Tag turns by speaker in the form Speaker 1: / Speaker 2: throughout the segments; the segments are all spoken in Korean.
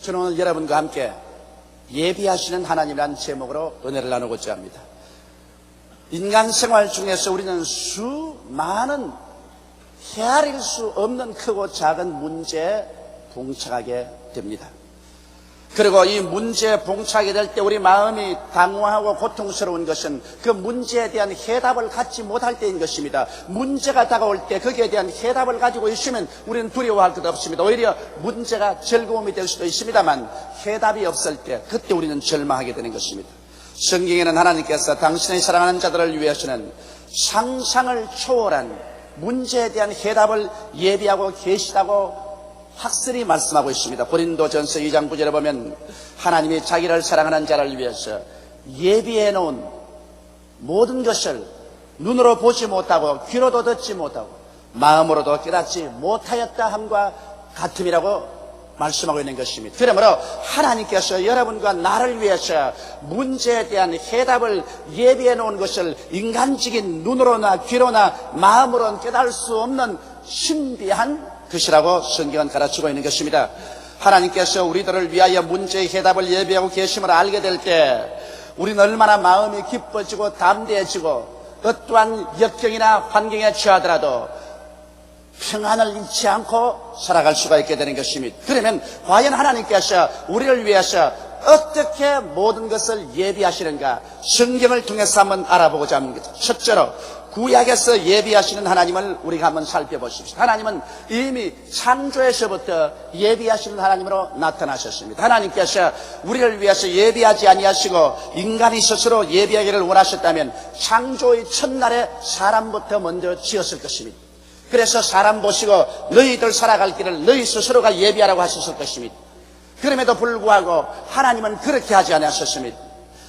Speaker 1: 저는 오늘 여러분과 함께 예비하시는 하나님이라는 제목으로 은혜를 나누고자 합니다. 인간 생활 중에서 우리는 수많은 헤아릴 수 없는 크고 작은 문제에 봉착하게 됩니다. 그리고 이 문제에 봉착하게 될 때 우리 마음이 당황하고 고통스러운 것은 그 문제에 대한 해답을 갖지 못할 때인 것입니다. 문제가 다가올 때 거기에 대한 해답을 가지고 있으면 우리는 두려워할 것 없습니다. 오히려 문제가 즐거움이 될 수도 있습니다만 해답이 없을 때 그때 우리는 절망하게 되는 것입니다. 성경에는 하나님께서 당신의 사랑하는 자들을 위해서는 상상을 초월한 문제에 대한 해답을 예비하고 계시다고 확실히 말씀하고 있습니다. 고린도전서 2장 9절에 보면 하나님이 자기를 사랑하는 자를 위해서 예비해 놓은 모든 것을 눈으로 보지 못하고 귀로도 듣지 못하고 마음으로도 깨닫지 못하였다 함과 같음이라고 말씀하고 있는 것입니다. 그러므로 하나님께서 여러분과 나를 위해서 문제에 대한 해답을 예비해 놓은 것을 인간적인 눈으로나 귀로나 마음으로는 깨달을 수 없는 신비한 것이라고 성경은 가르치고 있는 것입니다. 하나님께서 우리들을 위하여 문제의 해답을 예비하고 계심을 알게 될 때 우리는 얼마나 마음이 기뻐지고 담대해지고 어떠한 역경이나 환경에 처하더라도 평안을 잃지 않고 살아갈 수가 있게 되는 것입니다. 그러면 과연 하나님께서 우리를 위해서 어떻게 모든 것을 예비하시는가 성경을 통해서 한번 알아보고자 합니다. 첫째로 구약에서 예비하시는 하나님을 우리가 한번 살펴보십시오. 하나님은 이미 창조에서부터 예비하시는 하나님으로 나타나셨습니다. 하나님께서 우리를 위해서 예비하지 아니하시고 인간이 스스로 예비하기를 원하셨다면 창조의 첫날에 사람부터 먼저 지었을 것입니다. 그래서 사람 보시고 너희들 살아갈 길을 너희 스스로가 예비하라고 하셨을 것입니다. 그럼에도 불구하고 하나님은 그렇게 하지 않으셨습니다.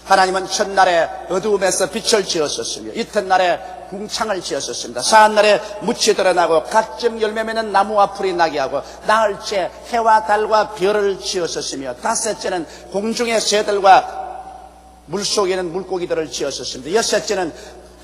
Speaker 1: 하나님은 첫날에 어두움에서 빛을 지었었으며 이튿날에 궁창을 지었었습니다. 사한날에 묻이 드러나고 각종 열매 맺는 나무와 풀이 나게 하고 나흘째 해와 달과 별을 지었었으며 다섯째는 공중의 새들과 물속에는 물고기들을 지었었습니다. 여섯째는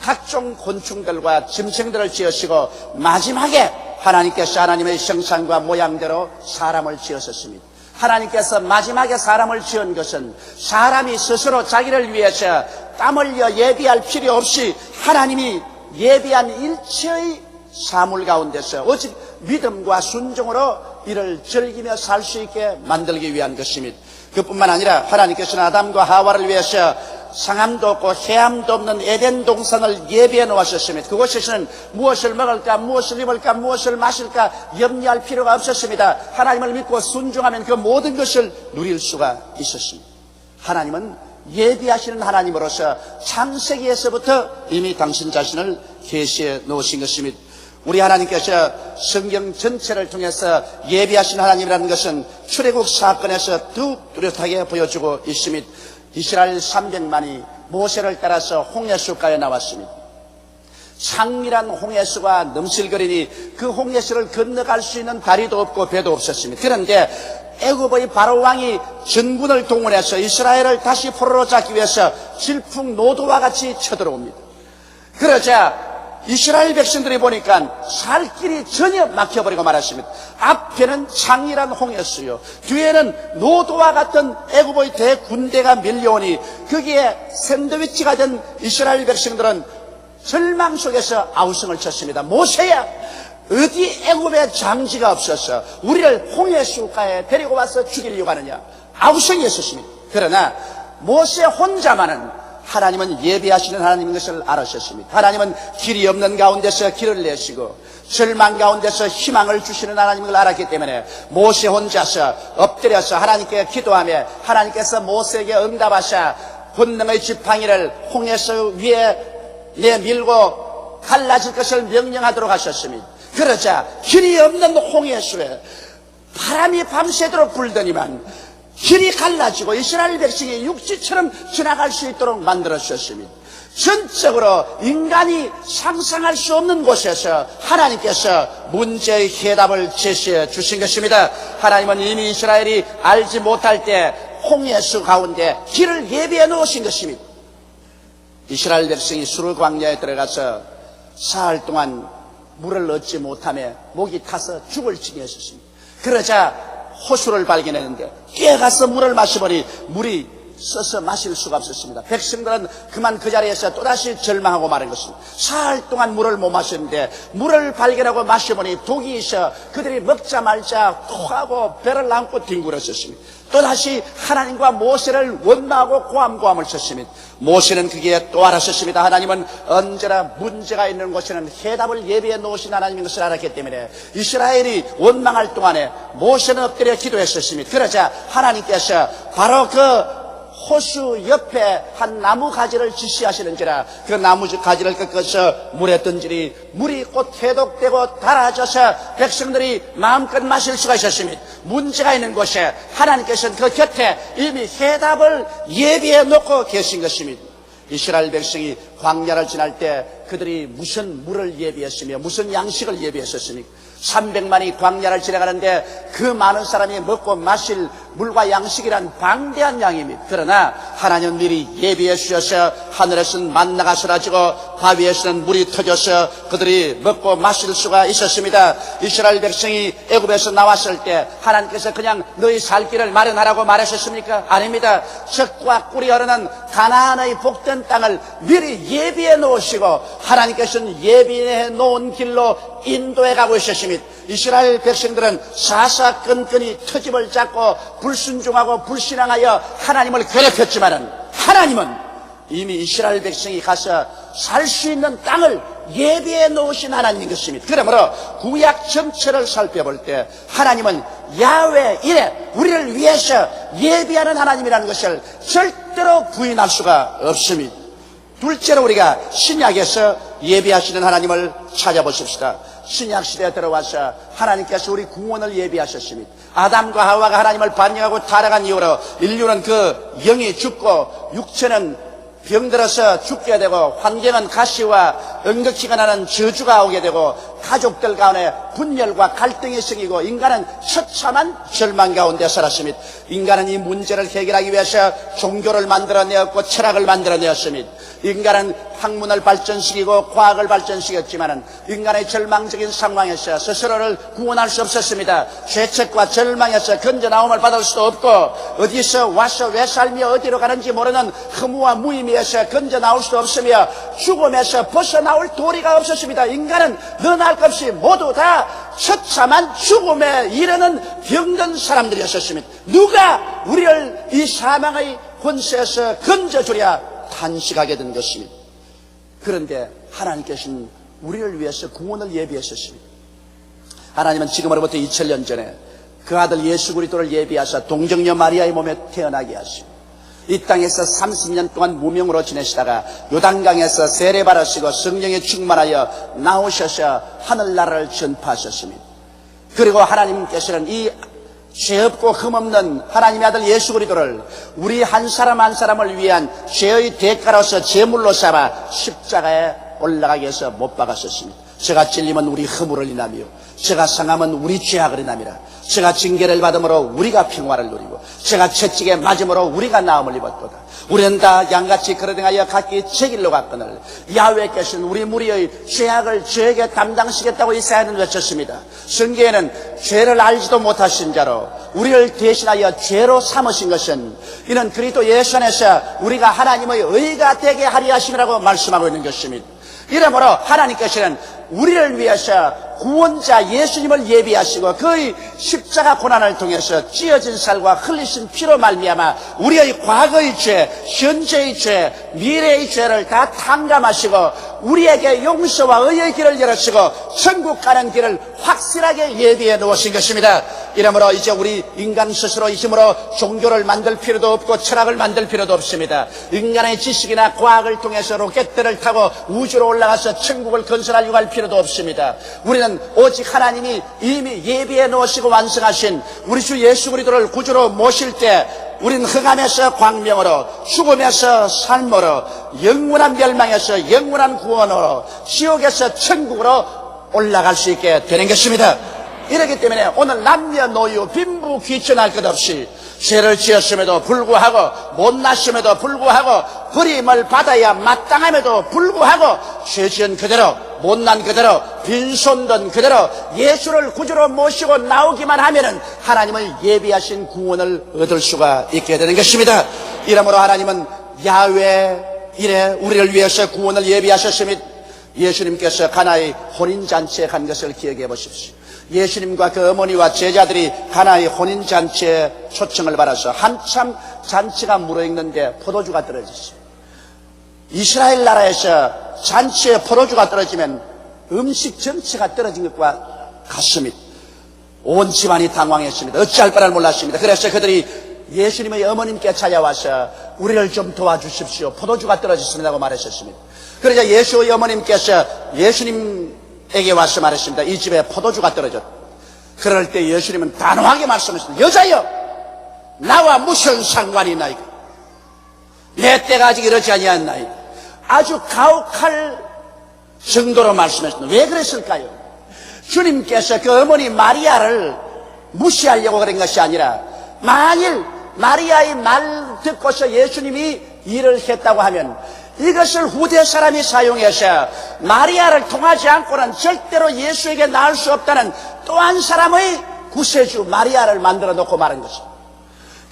Speaker 1: 각종 곤충들과 짐승들을 지으시고 마지막에 하나님께서 하나님의 형상과 모양대로 사람을 지었었습니다. 하나님께서 마지막에 사람을 지은 것은 사람이 스스로 자기를 위해서 땀 흘려 예비할 필요 없이 하나님이 예비한 일체의 사물 가운데서 오직 믿음과 순종으로 이를 즐기며 살 수 있게 만들기 위한 것입니다. 그뿐만 아니라 하나님께서는 아담과 하와를 위해서 상함도 없고 해함도 없는 에덴 동산을 예비해 놓으셨습니다. 그곳에서는 무엇을 먹을까, 무엇을 입을까, 무엇을 마실까 염려할 필요가 없었습니다. 하나님을 믿고 순종하면 그 모든 것을 누릴 수가 있었습니다. 하나님은 예비하시는 하나님으로서 창세기에서부터 이미 당신 자신을 계시해 놓으신 것입니다. 우리 하나님께서 성경 전체를 통해서 예비하신 하나님이라는 것은 출애굽 사건에서 더욱 뚜렷하게 보여주고 있습니다. 이스라엘 300만이 모세를 따라서 홍해수가에 나왔습니다. 창밀한 홍해수가 넘실거리니 그 홍해수를 건너갈 수 있는 다리도 없고 배도 없었습니다. 그런데 애굽의 바로 왕이 전군을 동원해서 이스라엘을 다시 포로로 잡기 위해서 질풍노도와 같이 쳐들어옵니다. 그러자 이스라엘 백성들이 보니까 살 길이 전혀 막혀버리고 말았습니다. 앞에는 창이란 홍해수요, 뒤에는 노도와 같은 애굽의 대군대가 밀려오니 거기에 샌드위치가 된 이스라엘 백성들은 절망 속에서 아우성을 쳤습니다. 모세야, 어디 애굽에 장지가 없어서 우리를 홍해수가에 데리고 와서 죽이려고 하느냐, 아우성이 있었습니다. 그러나 모세 혼자만은 하나님은 예비하시는 하나님인 것을 알으셨습니다. 하나님은 길이 없는 가운데서 길을 내시고 절망 가운데서 희망을 주시는 하나님을 알았기 때문에 모세 혼자서 엎드려서 하나님께 기도하며 하나님께서 모세에게 응답하사 권능의 지팡이를 홍해수 위에 내밀고 갈라질 것을 명령하도록 하셨습니다. 그러자 길이 없는 홍해수에 바람이 밤새도록 불더니만 길이 갈라지고 이스라엘 백성이 육지처럼 지나갈 수 있도록 만들어주셨습니다. 전적으로 인간이 상상할 수 없는 곳에서 하나님께서 문제의 해답을 제시해 주신 것입니다. 하나님은 이미 이스라엘이 알지 못할 때 홍해수 가운데 길을 예비해 놓으신 것입니다. 이스라엘 백성이 수르 광야에 들어가서 사흘 동안 물을 얻지 못하며 목이 타서 죽을 지경이었습니다. 그러자 호수를 발견했는데 뛰어가서 물을 마셔보니 물이 써서 마실 수가 없었습니다. 백성들은 그만 그 자리에서 또다시 절망하고 마는 것입니다. 사흘 동안 물을 못 마셨는데 물을 발견하고 마셔보니 독이 있어 그들이 먹자 말자 토하고 배를 안고 뒹굴었었습니다. 또다시 하나님과 모세를 원망하고 고함을 쳤습니다. 모세는 그게 또 알았었습니다. 하나님은 언제나 문제가 있는 곳에는 해답을 예비해 놓으신 하나님인 것을 알았기 때문에 이스라엘이 원망할 동안에 모세는 엎드려 기도했었습니다. 그러자 하나님께서 바로 그 호수 옆에 한 나무 가지를 지시하시는지라 그 나무 가지를 꺾어서 물에 던지니 물이 곧 해독되고 달아져서 백성들이 마음껏 마실 수가 있었습니다. 문제가 있는 곳에 하나님께서는 그 곁에 이미 해답을 예비해 놓고 계신 것입니다. 이스라엘 백성이 광야를 지날 때 그들이 무슨 물을 예비했으며 무슨 양식을 예비했었습니까? 300만이 광야를 지나가는데 그 많은 사람이 먹고 마실 물과 양식이란 방대한 양입니다. 그러나 하나님 미리 예비해 주셔서 하늘에서는 만나가 쏟아지고 바위에서는 물이 터져서 그들이 먹고 마실 수가 있었습니다. 이스라엘 백성이 애굽에서 나왔을 때 하나님께서 그냥 너희 살 길을 마련하라고 말하셨습니까? 아닙니다. 젖과 꿀이 흐르는 가나안의 복된 땅을 미리 예비해 놓으시고 하나님께서는 예비해 놓은 길로 인도해 가고 있었습니다. 이스라엘 백성들은 사사건건이 터집을 잡고 불순종하고 불신앙하여 하나님을 괴롭혔지만은 하나님은 이미 이스라엘 백성이 가서 살 수 있는 땅을 예비해 놓으신 하나님인 것입니다. 그러므로 구약 전체를 살펴볼 때 하나님은 야훼 이레 우리를 위해서 예비하는 하나님이라는 것을 절대로 부인할 수가 없습니다. 둘째로 우리가 신약에서 예비하시는 하나님을 찾아보십시다. 신약 시대에 들어와서 하나님께서 우리 구원을 예비하셨습니다. 아담과 하와가 하나님을 반역하고 타락한 이후로 인류는 그 영이 죽고 육체는 병들어서 죽게 되고 환경은 가시와 응극기가 나는 저주가 오게 되고 가족들 가운데 분열과 갈등이 생기고 인간은 처참한 절망 가운데 살았습니다. 인간은 이 문제를 해결하기 위해서 종교를 만들어내었고 철학을 만들어내었습니다. 인간은 학문을 발전시키고 과학을 발전시켰지만 인간의 절망적인 상황에서 스스로를 구원할 수 없었습니다. 죄책과 절망에서 건져나옴을 받을 수도 없고 어디서 와서 왜 살며 어디로 가는지 모르는 허무와 무의미에서 건져나올 수도 없으며 죽음에서 벗어나올 도리가 없었습니다. 인간은 너나 할 것 없이 모두 다 처참한 죽음에 이르는 병든 사람들이었습니다. 누가 우리를 이 사망의 권세에서 건져주랴 탄식하게 된 것입니다. 그런데 하나님께서는 우리를 위해서 구원을 예비하셨습니다. 하나님은 지금으로부터 2000년 전에 그 아들 예수 그리스도를 예비하사 동정녀 마리아의 몸에 태어나게 하시고 이 땅에서 30년 동안 무명으로 지내시다가 요단강에서 세례 받으시고 성령에 충만하여 나오셔서 하늘나라를 전파하셨습니다. 그리고 하나님께서는 이 죄 없고 흠없는 하나님의 아들 예수 그리스도를 우리 한 사람 한 사람을 위한 죄의 대가로서 제물로 삼아 십자가에 올라가기 위해서 못 박았었습니다. 제가 찔리면 우리 허물을 인하며 제가 상하면 우리 죄악을 인함이라. 제가 징계를 받음으로 우리가 평화를 누리고 제가 채찍에 맞음으로 우리가 나음을 입었도다. 우리는 다 양같이 그러등하여 각기 제 길로 갔거늘 야훼께서는 우리 무리의 죄악을 저에게 담당시겠다고 이사야는 외쳤습니다. 성경에는 죄를 알지도 못하신 자로 우리를 대신하여 죄로 삼으신 것은 이는 그리스도 예수 안에서 우리가 하나님의 의가 되게 하리 하심이라고 말씀하고 있는 것입니다. 이러므로 하나님께서는 우리를 위해서 구원자 예수님을 예비하시고 그의 십자가 고난을 통해서 찢어진 살과 흘리신 피로 말미암아 우리의 과거의 죄, 현재의 죄, 미래의 죄를 다 탕감하시고 우리에게 용서와 의의 길을 열으시고 천국 가는 길을 확실하게 예비해 놓으신 것입니다. 이러므로 이제 우리 인간 스스로 힘으로 종교를 만들 필요도 없고 철학을 만들 필요도 없습니다. 인간의 지식이나 과학을 통해서 로켓들을 타고 우주로 올라가서 천국을 건설하려고 할 필요도 없습니다. 우리는 오직 하나님이 이미 예비해 놓으시고 완성하신 우리 주 예수 그리스도를 구주로 모실 때 우리는 흑암에서 광명으로 죽음에서 삶으로 영원한 멸망에서 영원한 구원으로 지옥에서 천국으로 올라갈 수 있게 되는 것입니다. 이렇기 때문에 오늘 남녀노유 빈부 귀천할 것 없이 죄를 지었음에도 불구하고 못났음에도 불구하고 버림을 받아야 마땅함에도 불구하고 죄 지은 그대로 못난 그대로 빈손든 그대로 예수를 구주로 모시고 나오기만 하면은 하나님을 예비하신 구원을 얻을 수가 있게 되는 것입니다. 이러므로 하나님은 야훼 이래 우리를 위해서 구원을 예비하셨으며 예수님께서 가나의 혼인잔치에 간 것을 기억해 보십시오. 예수님과 그 어머니와 제자들이 가나의 혼인잔치에 초청을 받아서 한참 잔치가 무르익는데 포도주가 떨어졌어요. 이스라엘 나라에서 잔치에 포도주가 떨어지면 음식 전체가 떨어진 것과 같습니다. 온 집안이 당황했습니다. 어찌할 바를 몰랐습니다. 그래서 그들이 예수님의 어머님께 찾아와서 우리를 좀 도와주십시오. 포도주가 떨어졌습니다 하고 말하셨습니다. 그러자 예수의 어머님께서 예수님에게 와서 말했습니다. 이 집에 포도주가 떨어졌다. 그럴 때 예수님은 단호하게 말씀하셨습니다. 여자여, 나와 무슨 상관이 있나이까? 내 때가 아직 이르지 아니하였나이까? 아주 가혹할 정도로 말씀하셨습니다. 왜 그랬을까요? 주님께서 그 어머니 마리아를 무시하려고 그런 것이 아니라 만일 마리아의 말 듣고서 예수님이 일을 했다고 하면 이것을 후대 사람이 사용해서 마리아를 통하지 않고는 절대로 예수에게 나을 수 없다는 또 한 사람의 구세주 마리아를 만들어 놓고 말한 것입니다.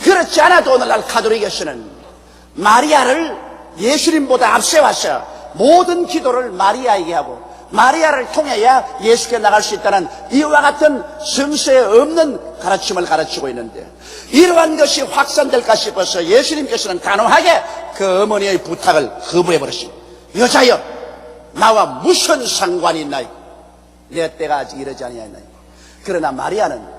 Speaker 1: 그렇지 않아도 오늘날 가톨릭에서는 마리아를 예수님보다 앞세워서 모든 기도를 마리아에게 하고 마리아를 통해야 예수께 나갈 수 있다는 이와 같은 성서에 없는 가르침을 가르치고 있는데 이러한 것이 확산될까 싶어서 예수님께서는 단호하게 그 어머니의 부탁을 거부해버렸습니다. 여자여, 나와 무슨 상관이 있나이까? 내 때가 아직 이르지 아니하였나이까? 그러나 마리아는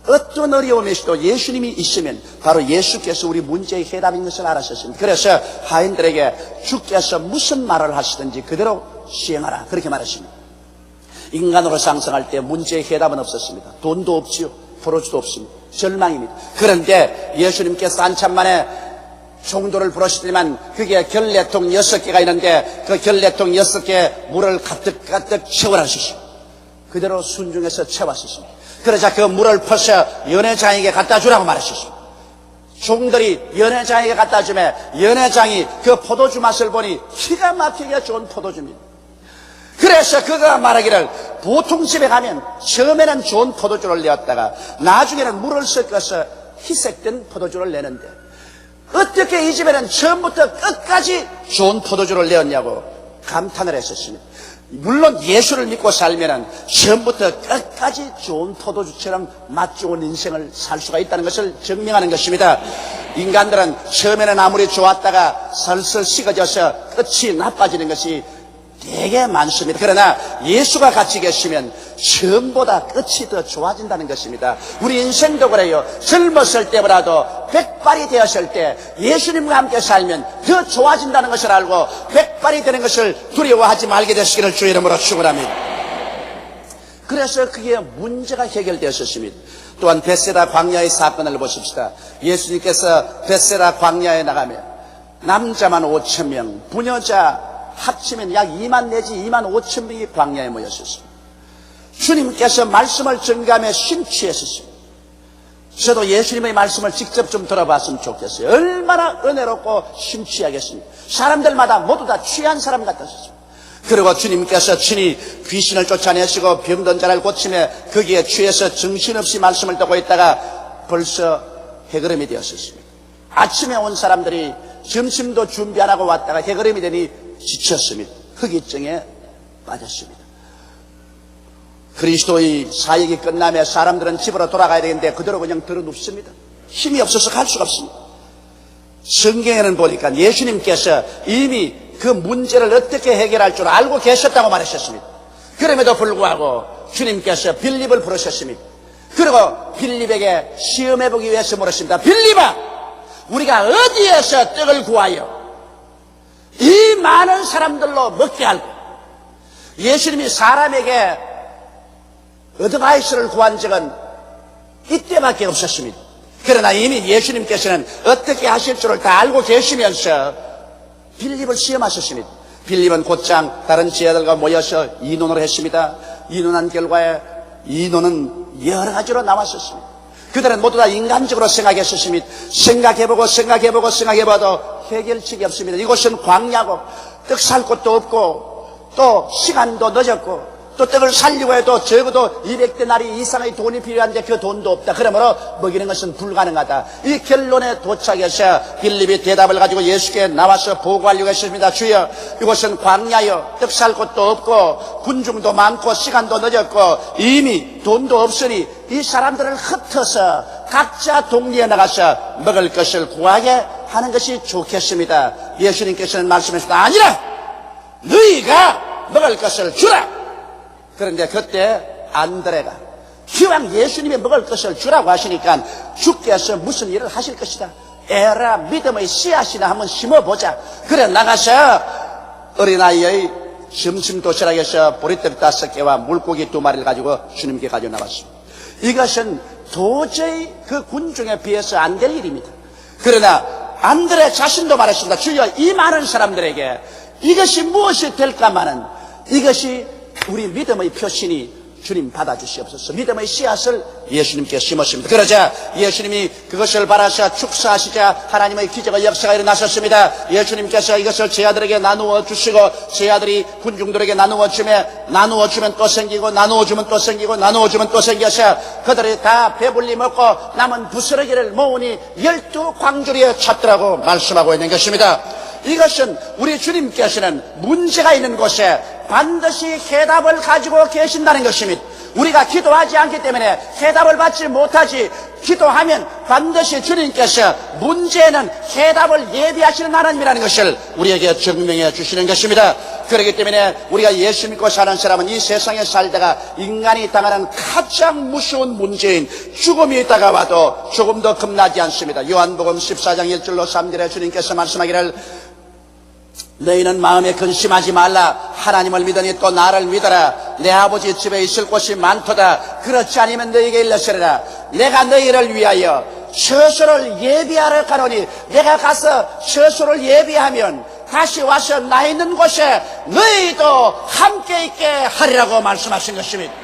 Speaker 1: 어떤 어려움에서도 예수님이 있으면 바로 예수께서 우리 문제의 해답인 것을 알았었습니다. 그래서 하인들에게 주께서 무슨 말을 하시든지 그대로 시행하라 그렇게 말했습니다. 인간으로 상승할 때 문제의 해답은 없었습니다. 돈도 없지요, 포도주도 없습니다. 절망입니다. 그런데 예수님께서 한참 만에 종도를 부르시더니만 그게 결례통 6개가 있는데 그 결례통 6개 물을 가득가득 채워라셨습니다. 그대로 순종해서 채웠습니다. 그러자 그 물을 퍼서 연회장에게 갖다 주라고 말하셨습니다. 종들이 연회장에게 갖다 주면 연회장이 그 포도주 맛을 보니 기가 막히게 좋은 포도주입니다. 그래서 그가 말하기를 보통 집에 가면 처음에는 좋은 포도주를 내었다가 나중에는 물을 섞어서 희색된 포도주를 내는데 어떻게 이 집에는 처음부터 끝까지 좋은 포도주를 내었냐고 감탄을 했었습니다. 물론 예수를 믿고 살면은 처음부터 끝까지 좋은 포도주처럼 맛 좋은 인생을 살 수가 있다는 것을 증명하는 것입니다. 인간들은 처음에는 아무리 좋았다가 슬슬 식어져서 끝이 나빠지는 것이 되게 많습니다. 그러나 예수가 같이 계시면 처음보다 끝이 더 좋아진다는 것입니다. 우리 인생도 그래요. 젊었을 때보다도 백발이 되었을 때 예수님과 함께 살면 더 좋아진다는 것을 알고 백발이 되는 것을 두려워하지 말게 되시기를 주의 이름으로 축원합니다. 그래서 그게 문제가 해결되었습니다. 또한 벳세다 광야의 사건을 보십시다. 예수님께서 벳세다 광야에 나가면 남자만 5,000명, 부녀자 합치면 약 2만 내지 2만 5천 명이 광야에 모였었습니다. 주님께서 말씀을 전가하며 심취했었습니다. 저도 예수님의 말씀을 직접 좀 들어봤으면 좋겠어요. 얼마나 은혜롭고 심취하겠습니까? 사람들마다 모두 다 취한 사람 같았습니다. 그리고 주님께서 친히 귀신을 쫓아내시고 병든 자를 고치며 거기에 취해서 정신없이 말씀을 듣고 있다가 벌써 해그름이 되었습니다. 아침에 온 사람들이 점심도 준비 안 하고 왔다가 해그름이 되니 지쳤습니다. 흑의증에 빠졌습니다. 그리스도의 사역이 끝나면 사람들은 집으로 돌아가야 되는데 그대로 그냥 들어눕습니다. 힘이 없어서 갈 수가 없습니다. 성경에는 보니까 예수님께서 이미 그 문제를 어떻게 해결할 줄 알고 계셨다고 말하셨습니다. 그럼에도 불구하고 주님께서 빌립을 부르셨습니다. 그리고 빌립에게 시험해보기 위해서 물었습니다. 빌립아, 우리가 어디에서 떡을 구하여 이 많은 사람들로 먹게 할고? 예수님이 사람에게 어드바이스를 구한 적은 이때밖에 없었습니다. 그러나 이미 예수님께서는 어떻게 하실 줄을 다 알고 계시면서 빌립을 시험하셨습니다. 빌립은 곧장 다른 제자들과 모여서 이논을 했습니다. 이논한 결과에 이논은 여러 가지로 나왔었습니다. 그들은 모두 다 인간적으로 생각했었습니다. 생각해보고 생각해봐도 해결책이 없습니다. 이곳은 광야고 떡 살 곳도 없고 또 시간도 늦었고 또 떡을 살리고 해도 적어도 200데나리 이상의 돈이 필요한데 그 돈도 없다. 그러므로 먹이는 것은 불가능하다. 이 결론에 도착해서 빌립이 대답을 가지고 예수께 나와서 보고하려고 했습니다. 주여, 이곳은 광야여 떡 살 곳도 없고 군중도 많고 시간도 늦었고 이미 돈도 없으니 이 사람들을 흩어서 각자 동리에 나가서 먹을 것을 구하게 하는 것이 좋겠습니다. 예수님께서는 말씀하셨다. 아니라 너희가 먹을 것을 주라. 그런데 그때 안드레가 기왕 예수님이 먹을 것을 주라고 하시니까 주께서 무슨 일을 하실 것이다. 에라 믿음의 씨앗이나 한번 심어보자. 그래 나가서 어린아이의 점심 도시락에서 보리떡 5개와 물고기 2마리를 가지고 주님께 가져 나갔습니다. 이것은 도저히 그 군중에 비해서 안 될 일입니다. 그러나 안드레 자신도 말했습니다. 주여, 이 많은 사람들에게 이것이 무엇이 될까마는 이것이 우리 믿음의 표시니 주님 받아주시옵소서. 믿음의 씨앗을 예수님께 심었습니다. 그러자 예수님이 그것을 바라사 축사하시자 하나님의 기적의 역사가 일어나셨습니다. 예수님께서 이것을 제 아들에게 나누어 주시고 제 아들이 군중들에게 나누어 주면 또 생기고 나누어 주면 또 생기고 나누어 주면 또 생겨서 그들이 다 배불리 먹고 남은 부스러기를 모으니 12광주리에 찼더라고 말씀하고 있는 것입니다. 이것은 우리 주님께서는 문제가 있는 곳에 반드시 해답을 가지고 계신다는 것입니다. 우리가 기도하지 않기 때문에 해답을 받지 못하지, 기도하면 반드시 주님께서 문제에는 해답을 예비하시는 하나님이라는 것을 우리에게 증명해 주시는 것입니다. 그렇기 때문에 우리가 예수 믿고 사는 사람은 이 세상에 살다가 인간이 당하는 가장 무서운 문제인 죽음이 다가와도 조금 더 겁나지 않습니다. 요한복음 14장 1절로 3절에 주님께서 말씀하기를 너희는 마음에 근심하지 말라. 하나님을 믿으니 또 나를 믿어라. 내 아버지 집에 있을 곳이 많도다. 그렇지 않으면 너희에게 일러시리라. 내가 너희를 위하여 처소를 예비하러 가노니 내가 가서 처소를 예비하면 다시 와서 나 있는 곳에 너희도 함께 있게 하리라고 말씀하신 것입니다.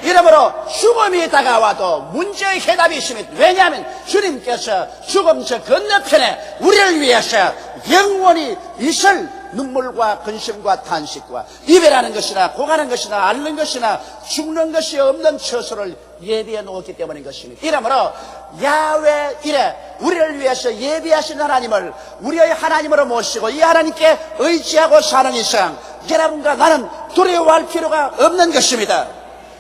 Speaker 1: 이러므로 죽음이 다가와도 문제의 해답이 있습니다. 왜냐하면 주님께서 죽음 저 건너편에 우리를 위해서 영원히 있을 눈물과 근심과 탄식과 이별하는 것이나 고가는 것이나 앓는 것이나 죽는 것이 없는 처소를 예비해 놓았기 때문인 것입니다. 이러므로 야훼 이래 우리를 위해서 예비하신 하나님을 우리의 하나님으로 모시고 이 하나님께 의지하고 사는 이상 여러분과 나는 두려워할 필요가 없는 것입니다.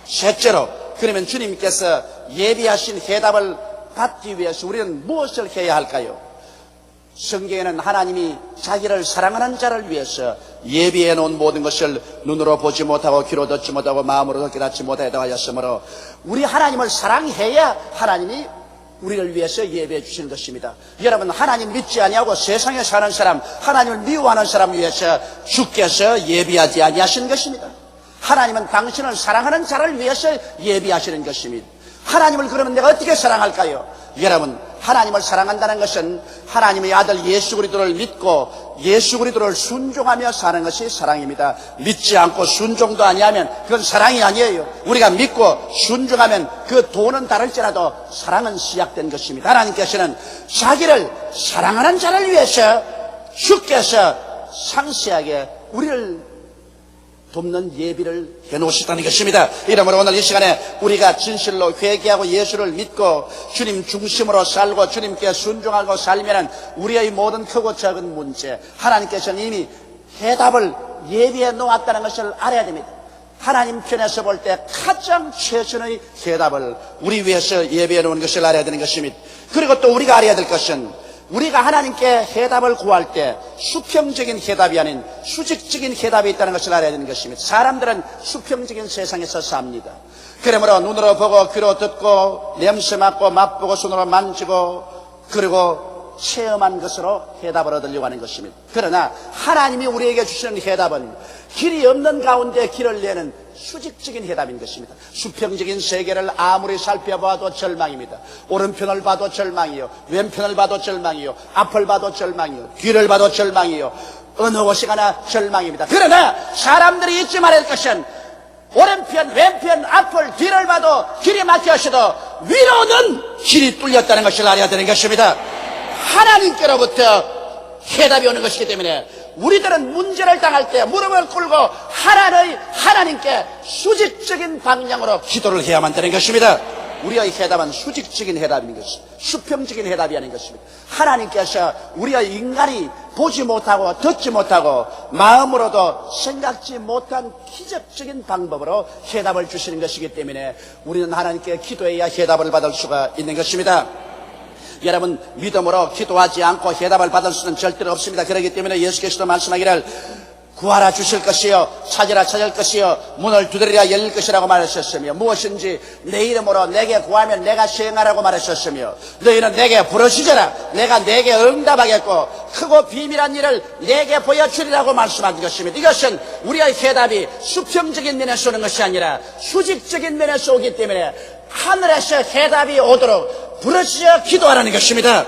Speaker 1: 셋째로, 그러면 주님께서 예비하신 해답을 받기 위해서 우리는 무엇을 해야 할까요? 성경에는 하나님이 자기를 사랑하는 자를 위해서 예비해 놓은 모든 것을 눈으로 보지 못하고 귀로 듣지 못하고 마음으로 깨닫지 못하다고 하였으므로 우리 하나님을 사랑해야 하나님이 우리를 위해서 예비해 주시는 것입니다. 여러분, 하나님 믿지 아니하고 세상에 사는 사람, 하나님을 미워하는 사람 위해서 주께서 예비하지 아니하시는 것입니다. 하나님은 당신을 사랑하는 자를 위해서 예비하시는 것입니다. 하나님을 그러면 내가 어떻게 사랑할까요? 여러분, 하나님을 사랑한다는 것은 하나님의 아들 예수 그리스도를 믿고 예수 그리스도를 순종하며 사는 것이 사랑입니다. 믿지 않고 순종도 아니하면 그건 사랑이 아니에요. 우리가 믿고 순종하면 그 도는 다를지라도 사랑은 시작된 것입니다. 하나님께서는 자기를 사랑하는 자를 위해서 주께서 상세하게 우리를 돕는 예비를 해놓으셨다는 것입니다. 이러므로 오늘 이 시간에 우리가 진실로 회개하고 예수를 믿고 주님 중심으로 살고 주님께 순종하고 살면 우리의 모든 크고 작은 문제 하나님께서는 이미 해답을 예비해 놓았다는 것을 알아야 됩니다. 하나님 편에서 볼 때 가장 최선의 해답을 우리 위해서 예비해 놓은 것을 알아야 되는 것입니다. 그리고 또 우리가 알아야 될 것은 우리가 하나님께 해답을 구할 때 수평적인 해답이 아닌 수직적인 해답이 있다는 것을 알아야 되는 것입니다. 사람들은 수평적인 세상에서 삽니다. 그러므로 눈으로 보고 귀로 듣고 냄새 맡고 맛보고 손으로 만지고 그리고 체험한 것으로 해답을 얻으려고 하는 것입니다. 그러나 하나님이 우리에게 주시는 해답은 길이 없는 가운데 길을 내는 수직적인 해답인 것입니다. 수평적인 세계를 아무리 살펴봐도 절망입니다. 오른편을 봐도 절망이요, 왼편을 봐도 절망이요, 앞을 봐도 절망이요, 뒤를 봐도 절망이요, 어느 곳이 가나 절망입니다. 그러나 사람들이 잊지 말아야 할 것은 오른편, 왼편, 앞을, 뒤를 봐도 길이 막혀서도 위로는 길이 뚫렸다는 것을 알아야 되는 것입니다. 하나님께로부터 해답이 오는 것이기 때문에 우리들은 문제를 당할 때 무릎을 꿇고 하나님께 수직적인 방향으로 기도를 해야만 되는 것입니다. 우리의 해답은 수직적인 해답인 것입니다. 수평적인 해답이 아닌 것입니다. 하나님께서 우리의 인간이 보지 못하고 듣지 못하고 마음으로도 생각지 못한 기적적인 방법으로 해답을 주시는 것이기 때문에 우리는 하나님께 기도해야 해답을 받을 수가 있는 것입니다. 여러분, 믿음으로 기도하지 않고 해답을 받을 수는 절대로 없습니다. 그렇기 때문에 예수께서도 말씀하기를 구하라 주실 것이요 찾으라 찾을 것이요 문을 두드리라 열릴 것이라고 말하셨으며, 무엇인지 내 이름으로 내게 구하면 내가 시행하라고 말하셨으며, 너희는 내게 부르짖어라 내가 내게 응답하겠고 크고 비밀한 일을 내게 보여주리라고 말씀한 것입니다. 이것은 우리의 해답이 수평적인 면에서 오는 것이 아니라 수직적인 면에서 오기 때문에 하늘에서 해답이 오도록 부르짖어 기도하라는 것입니다.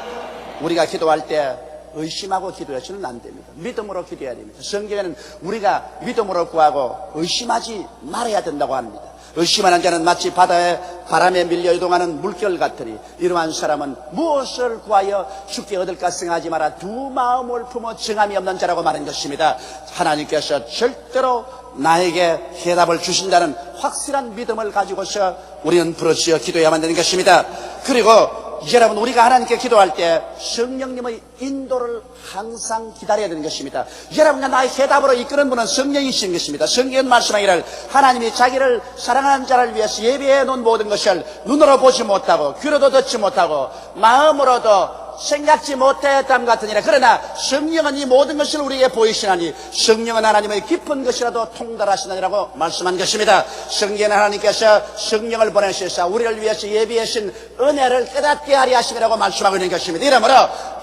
Speaker 1: 우리가 기도할 때 의심하고 기도해서는 안 됩니다. 믿음으로 기도해야 됩니다. 성경에는 우리가 믿음으로 구하고 의심하지 말아야 된다고 합니다. 의심하는 자는 마치 바다에 바람에 밀려 이동하는 물결 같으니 이러한 사람은 무엇을 구하여 죽게 얻을까 생각하지 마라. 두 마음을 품어 정함이 없는 자라고 말한 것입니다. 하나님께서 절대로 나에게 해답을 주신다는 확실한 믿음을 가지고서 우리는 부르짖어 기도해야만 되는 것입니다. 그리고 여러분, 우리가 하나님께 기도할 때 성령님의 인도를 항상 기다려야 되는 것입니다. 여러분과 나의 해답으로 이끄는 분은 성령이신 것입니다. 성경은 말씀하기를 하나님이 자기를 사랑하는 자를 위해서 예비해 놓은 모든 것을 눈으로 보지 못하고 귀로도 듣지 못하고 마음으로도 생각지 못했담 같으니라. 그러나 성령은 이 모든 것을 우리에게 보이시나니 성령은 하나님의 깊은 것이라도 통달하시느니라고 말씀한 것입니다. 성경은 하나님께서 성령을 보내셔서 우리를 위해서 예비하신 은혜를 깨닫게 하리 하심이라고 말씀하고 있는 것입니다. 이러므로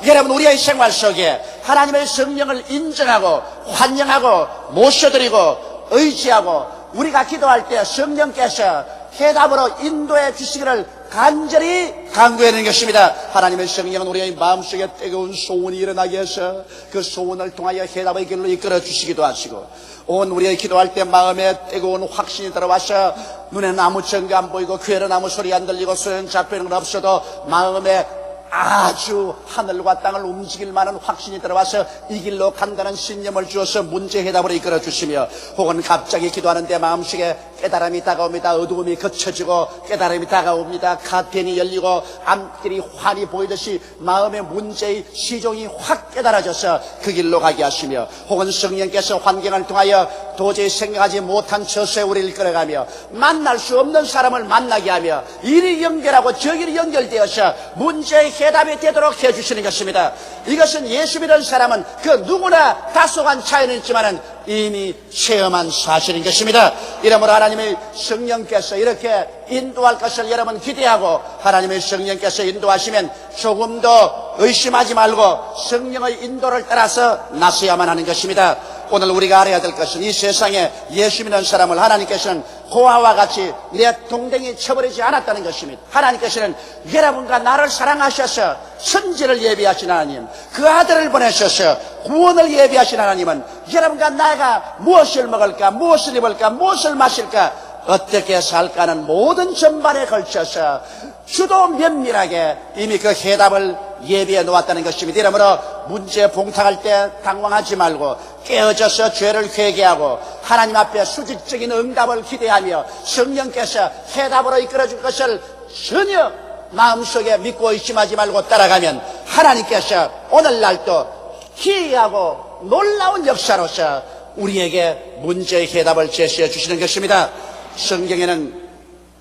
Speaker 1: 여러분, 우리의 생활 속에 하나님의 성령을 인정하고 환영하고 모셔드리고 의지하고 우리가 기도할 때 성령께서 해답으로 인도해 주시기를 간절히 간구하는 것입니다. 하나님의 성령은 우리의 마음속에 뜨거운 소원이 일어나게 해서 그 소원을 통하여 해답의 길로 이끌어 주시기도 하시고, 온 우리의 기도할 때 마음에 뜨거운 확신이 들어와서 눈에는 아무 증거 안 보이고 귀에는 아무 소리 안 들리고 손에 잡히는 건 없어도 마음에 아주 하늘과 땅을 움직일 만한 확신이 들어와서 이 길로 간다는 신념을 주어서 문제 해답으로 이끌어 주시며, 혹은 갑자기 기도하는데 마음속에 깨달음이 다가옵니다. 어두움이 걷혀지고 깨달음이 다가옵니다. 카텐이 열리고 앞길이 환히 보이듯이 마음의 문제의 시종이 확 깨달아져서 그 길로 가게 하시며, 혹은 성령께서 환경을 통하여 도저히 생각하지 못한 처소에 우리를 이끌어가며 만날 수 없는 사람을 만나게 하며 이리 연결하고 저기리 연결되어서 문제의 해답이 되도록 해주시는 것입니다. 이것은 예수 믿는 사람은 그 누구나 다소간 차이는 있지만은 이미 체험한 사실인 것입니다. 이러므로 하나님의 성령께서 이렇게 인도할 것을 여러분 기대하고 하나님의 성령께서 인도하시면 조금 더 의심하지 말고 성령의 인도를 따라서 나서야만 하는 것입니다. 오늘 우리가 알아야 될 것은 이 세상에 예수 믿는 사람을 하나님께서는 고아와 같이 내 동댕이 쳐버리지 않았다는 것입니다. 하나님께서는 여러분과 나를 사랑하셔서 선지를 예비하신 하나님, 그 아들을 보내셔서 구원을 예비하신 하나님은 여러분과 나가 무엇을 먹을까, 무엇을 입을까, 무엇을 마실까, 어떻게 살까 하는 모든 전반에 걸쳐서 주도 면밀하게 이미 그 해답을 예비해 놓았다는 것입니다. 이러므로 문제 봉탕할 때 당황하지 말고 깨어져서 죄를 회개하고 하나님 앞에 수직적인 응답을 기대하며 성령께서 해답으로 이끌어줄 것을 전혀 마음속에 믿고 의심하지 말고 따라가면 하나님께서 오늘날도 기이하고 놀라운 역사로서 우리에게 문제의 해답을 제시해 주시는 것입니다. 성경에는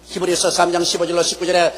Speaker 1: 히브리서 3장 15절로 19절에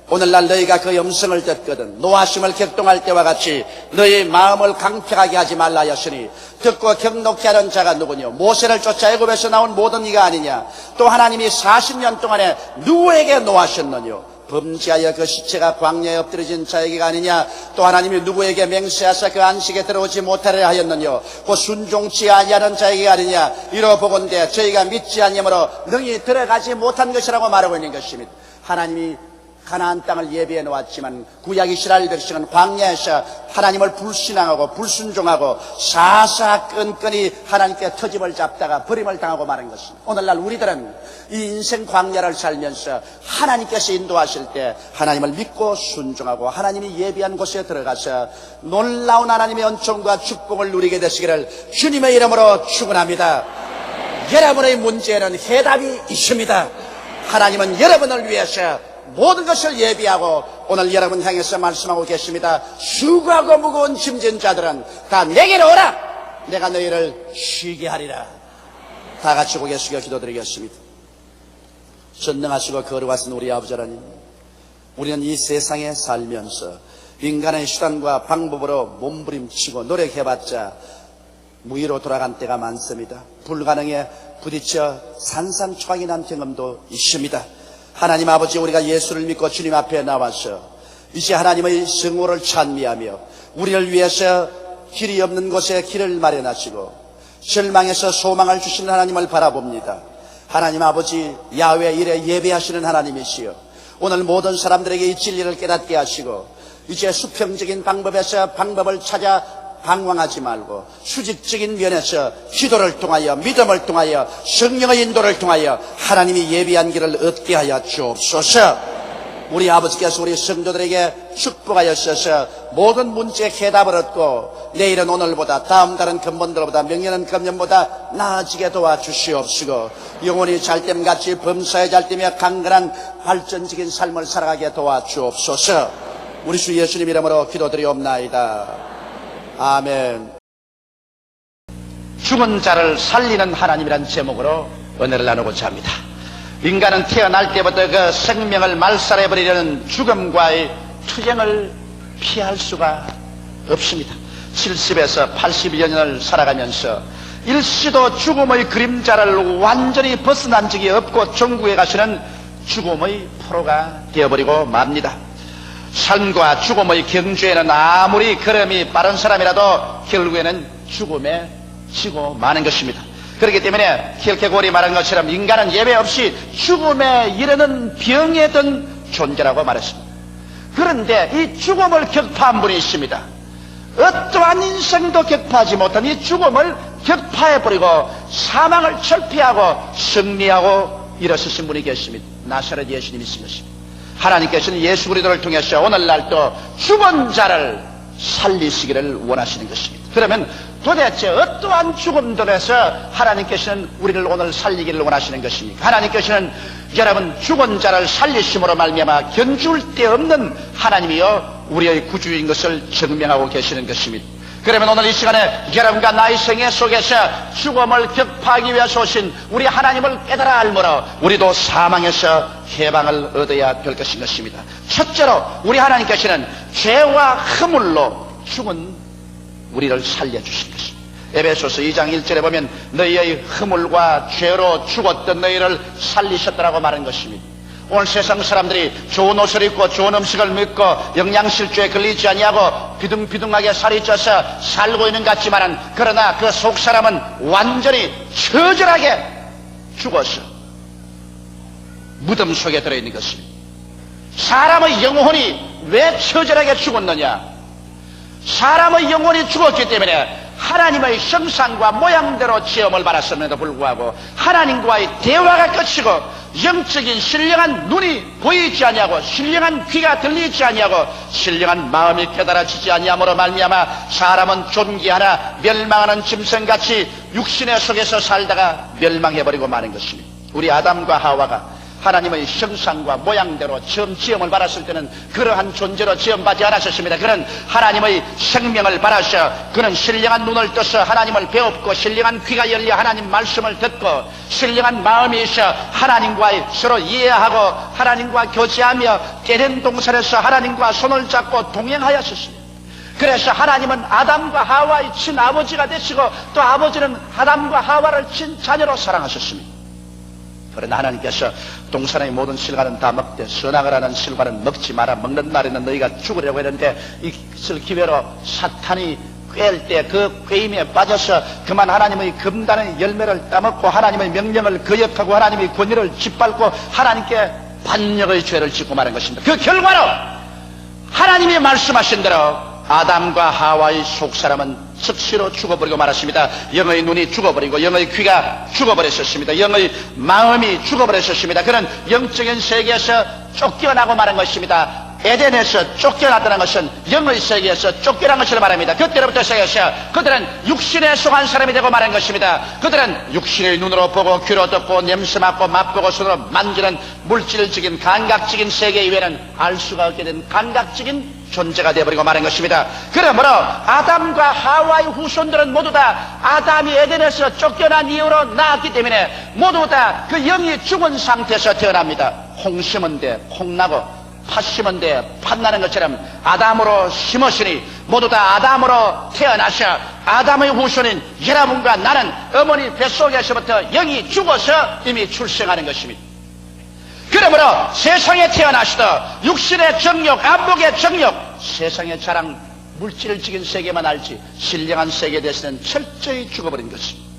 Speaker 1: 오늘날 너희가 그 음성을 듣거든 노하심을 격동할 때와 같이 너희 마음을 강팍하게 하지 말라 하였으니 듣고 격노케 하는 자가 누구냐? 모세를 쫓아 애굽에서 나온 모든 이가 아니냐? 또 하나님이 40년 동안에 누구에게 노하셨느냐? 범죄하여 그 시체가 광야에 엎드려진 자에게가 아니냐? 또 하나님이 누구에게 맹세하사 그 안식에 들어오지 못하려 하였느냐? 그 순종치 아니하는 자에게 아니냐? 이로 보건대 저희가 믿지 아니므로 능히 들어가지 못한 것이라고 말하고 있는 것입니다. 하나님이 가나안 땅을 예비해 놓았지만 구약 이스라엘 백성은 광야에서 하나님을 불신앙하고 불순종하고 사사건건이 하나님께 터집을 잡다가 버림을 당하고 마는 것입니다. 오늘날 우리들은 이 인생 광야를 살면서 하나님께서 인도하실 때 하나님을 믿고 순종하고 하나님이 예비한 곳에 들어가서 놀라운 하나님의 은총과 축복을 누리게 되시기를 주님의 이름으로 축원합니다. 여러분의 문제에는 해답이 있습니다. 하나님은 여러분을 위해서 모든 것을 예비하고 오늘 여러분 향해서 말씀하고 계십니다. 수고하고 무거운 짐진 자들은 다 내게로 오라. 내가 너희를 쉬게 하리라. 다 같이 고개 숙여 기도드리겠습니다. 전능하시고 거룩하신 우리 아버지 하나님, 우리는 이 세상에 살면서 인간의 수단과 방법으로 몸부림치고 노력해봤자 무의로 돌아간 때가 많습니다. 불가능에 부딪혀 산산초강이 난 경험도 있습니다. 하나님 아버지, 우리가 예수를 믿고 주님 앞에 나와서 이제 하나님의 성호를 찬미하며 우리를 위해서 길이 없는 곳에 길을 마련하시고 절망에서 소망을 주시는 하나님을 바라봅니다. 하나님 아버지, 야훼 일에 예배하시는 하나님이시여, 오늘 모든 사람들에게 이 진리를 깨닫게 하시고 이제 수평적인 방법에서 방법을 찾아 방황하지 말고 수직적인 면에서 기도를 통하여 믿음을 통하여 성령의 인도를 통하여 하나님이 예비한 길을 얻게 하여 주옵소서. 우리 아버지께서 우리 성도들에게 축복하였어서 모든 문제의 해답을 얻고 내일은 오늘보다, 다음 달은 금번들보다, 명년은 금년보다 나아지게 도와주시옵시고 영혼이 잘됨같이 범사에 잘되며 강건한 발전적인 삶을 살아가게 도와주옵소서. 우리 주 예수님 이름으로 기도드리옵나이다. 아멘. 죽은 자를 살리는 하나님이란 제목으로 은혜를 나누고자 합니다. 인간은 태어날 때부터 그 생명을 말살해버리려는 죽음과의 투쟁을 피할 수가 없습니다. 70에서 80여 년을 살아가면서 일시도 죽음의 그림자를 완전히 벗어난 적이 없고 천국에 가시는 죽음의 포로가 되어버리고 맙니다. 삶과 죽음의 경주에는 아무리 걸음이 빠른 사람이라도 결국에는 죽음에 지고 마는 것입니다. 그렇기 때문에 킬케고리 말한 것처럼 인간은 예외 없이 죽음에 이르는 병에 든 존재라고 말했습니다. 그런데 이 죽음을 격파한 분이 있습니다. 어떠한 인생도 격파하지 못한 이 죽음을 격파해버리고 사망을 철폐하고 승리하고 일어서신 분이 계십니다. 나사렛 예수님이신 것입니다. 하나님께서는 예수 그리스도를 통해서 오늘날도 죽은 자를 살리시기를 원하시는 것입니다. 그러면 도대체 어떠한 죽음들에서 하나님께서는 우리를 오늘 살리기를 원하시는 것입니까? 하나님께서는 여러분 죽은 자를 살리심으로 말미암아 견줄 데 없는 하나님이여 우리의 구주인 것을 증명하고 계시는 것입니다. 그러면 오늘 이 시간에 여러분과 나의 생애 속에서 죽음을 격파하기 위해서 오신 우리 하나님을 깨달아 알므로 우리도 사망에서 해방을 얻어야 될 것입니다. 첫째로 우리 하나님께서는 죄와 허물로 죽은 우리를 살려주신 것입니다. 에베소서 2장 1절에 보면 너희의 허물과 죄로 죽었던 너희를 살리셨다라고 말한 것입니다. 오늘 세상 사람들이 좋은 옷을 입고 좋은 음식을 먹고 영양실조에 걸리지 아니하고 비둥비둥하게 살이 쪄서 살고 있는 것 같지만은 그러나 그 속 사람은 완전히 처절하게 죽어서 무덤 속에 들어있는 것입니다. 사람의 영혼이 왜 처절하게 죽었느냐? 사람의 영혼이 죽었기 때문에 하나님의 형상과 모양대로 지음을 받았음에도 불구하고 하나님과의 대화가 끝이고 영적인 신령한 눈이 보이지 아니하고 신령한 귀가 들리지 아니하고 신령한 마음이 깨달아지지 아니함으로 말미암아 사람은 존귀하나 멸망하는 짐승같이 육신의 속에서 살다가 멸망해버리고 마는 것입니다. 우리 아담과 하와가 하나님의 형상과 모양대로 처음 지음을 받았을 때는 그러한 존재로 지음받지 않았습니다. 그는 하나님의 생명을 받아서 그는 신령한 눈을 떠서 하나님을 배웠고 신령한 귀가 열려 하나님 말씀을 듣고 신령한 마음이 있어 하나님과 서로 이해하고 하나님과 교제하며 깨는 동산에서 하나님과 손을 잡고 동행하였습니다. 그래서 하나님은 아담과 하와의 친아버지가 되시고 또 아버지는 아담과 하와를 친자녀로 사랑하셨습니다. 그러나 하나님께서 동산의 모든 실과는 다 먹되 선악을 하는 실과는 먹지 마라. 먹는 날에는 너희가 죽으려고 했는데 이것을 기회로 사탄이 꿰일 때 그 꿰임에 빠져서 그만 하나님의 금단의 열매를 따먹고 하나님의 명령을 거역하고 하나님의 권위를 짓밟고 하나님께 반역의 죄를 짓고 마는 것입니다. 그 결과로 하나님이 말씀하신 대로 아담과 하와의 속사람은 즉시로 죽어버리고 말았습니다. 영의 눈이 죽어버리고 영의 귀가 죽어버렸었습니다. 영의 마음이 죽어버렸었습니다. 그는 영적인 세계에서 쫓겨나고 마는 것입니다. 에덴에서 쫓겨났다는 것은 영의 세계에서 쫓겨난 것을 말합니다. 그때로부터 시작해서 그들은 육신에 속한 사람이 되고 말한 것입니다. 그들은 육신의 눈으로 보고 귀로 듣고 냄새 맡고 맛보고 손으로 만지는 물질적인 감각적인 세계 이외에는 알 수가 없게 된 감각적인 존재가 되어버리고 말한 것입니다. 그러므로 아담과 하와의 후손들은 모두 다 아담이 에덴에서 쫓겨난 이후로 나왔기 때문에 모두 다 그 영이 죽은 상태에서 태어납니다. 콩 심은 데 콩나고 팥 심은 데 팥나는 것처럼 아담으로 심었으니 모두 다 아담으로 태어나셔 아담의 후손인 여러분과 나는 어머니 뱃속에서부터 영이 죽어서 이미 출생하는 것입니다. 그러므로 세상에 태어나시도 육신의 정욕, 안목의 정욕, 세상의 자랑, 물질적인 세계만 알지 신령한 세계에 대해서는 철저히 죽어버린 것입니다.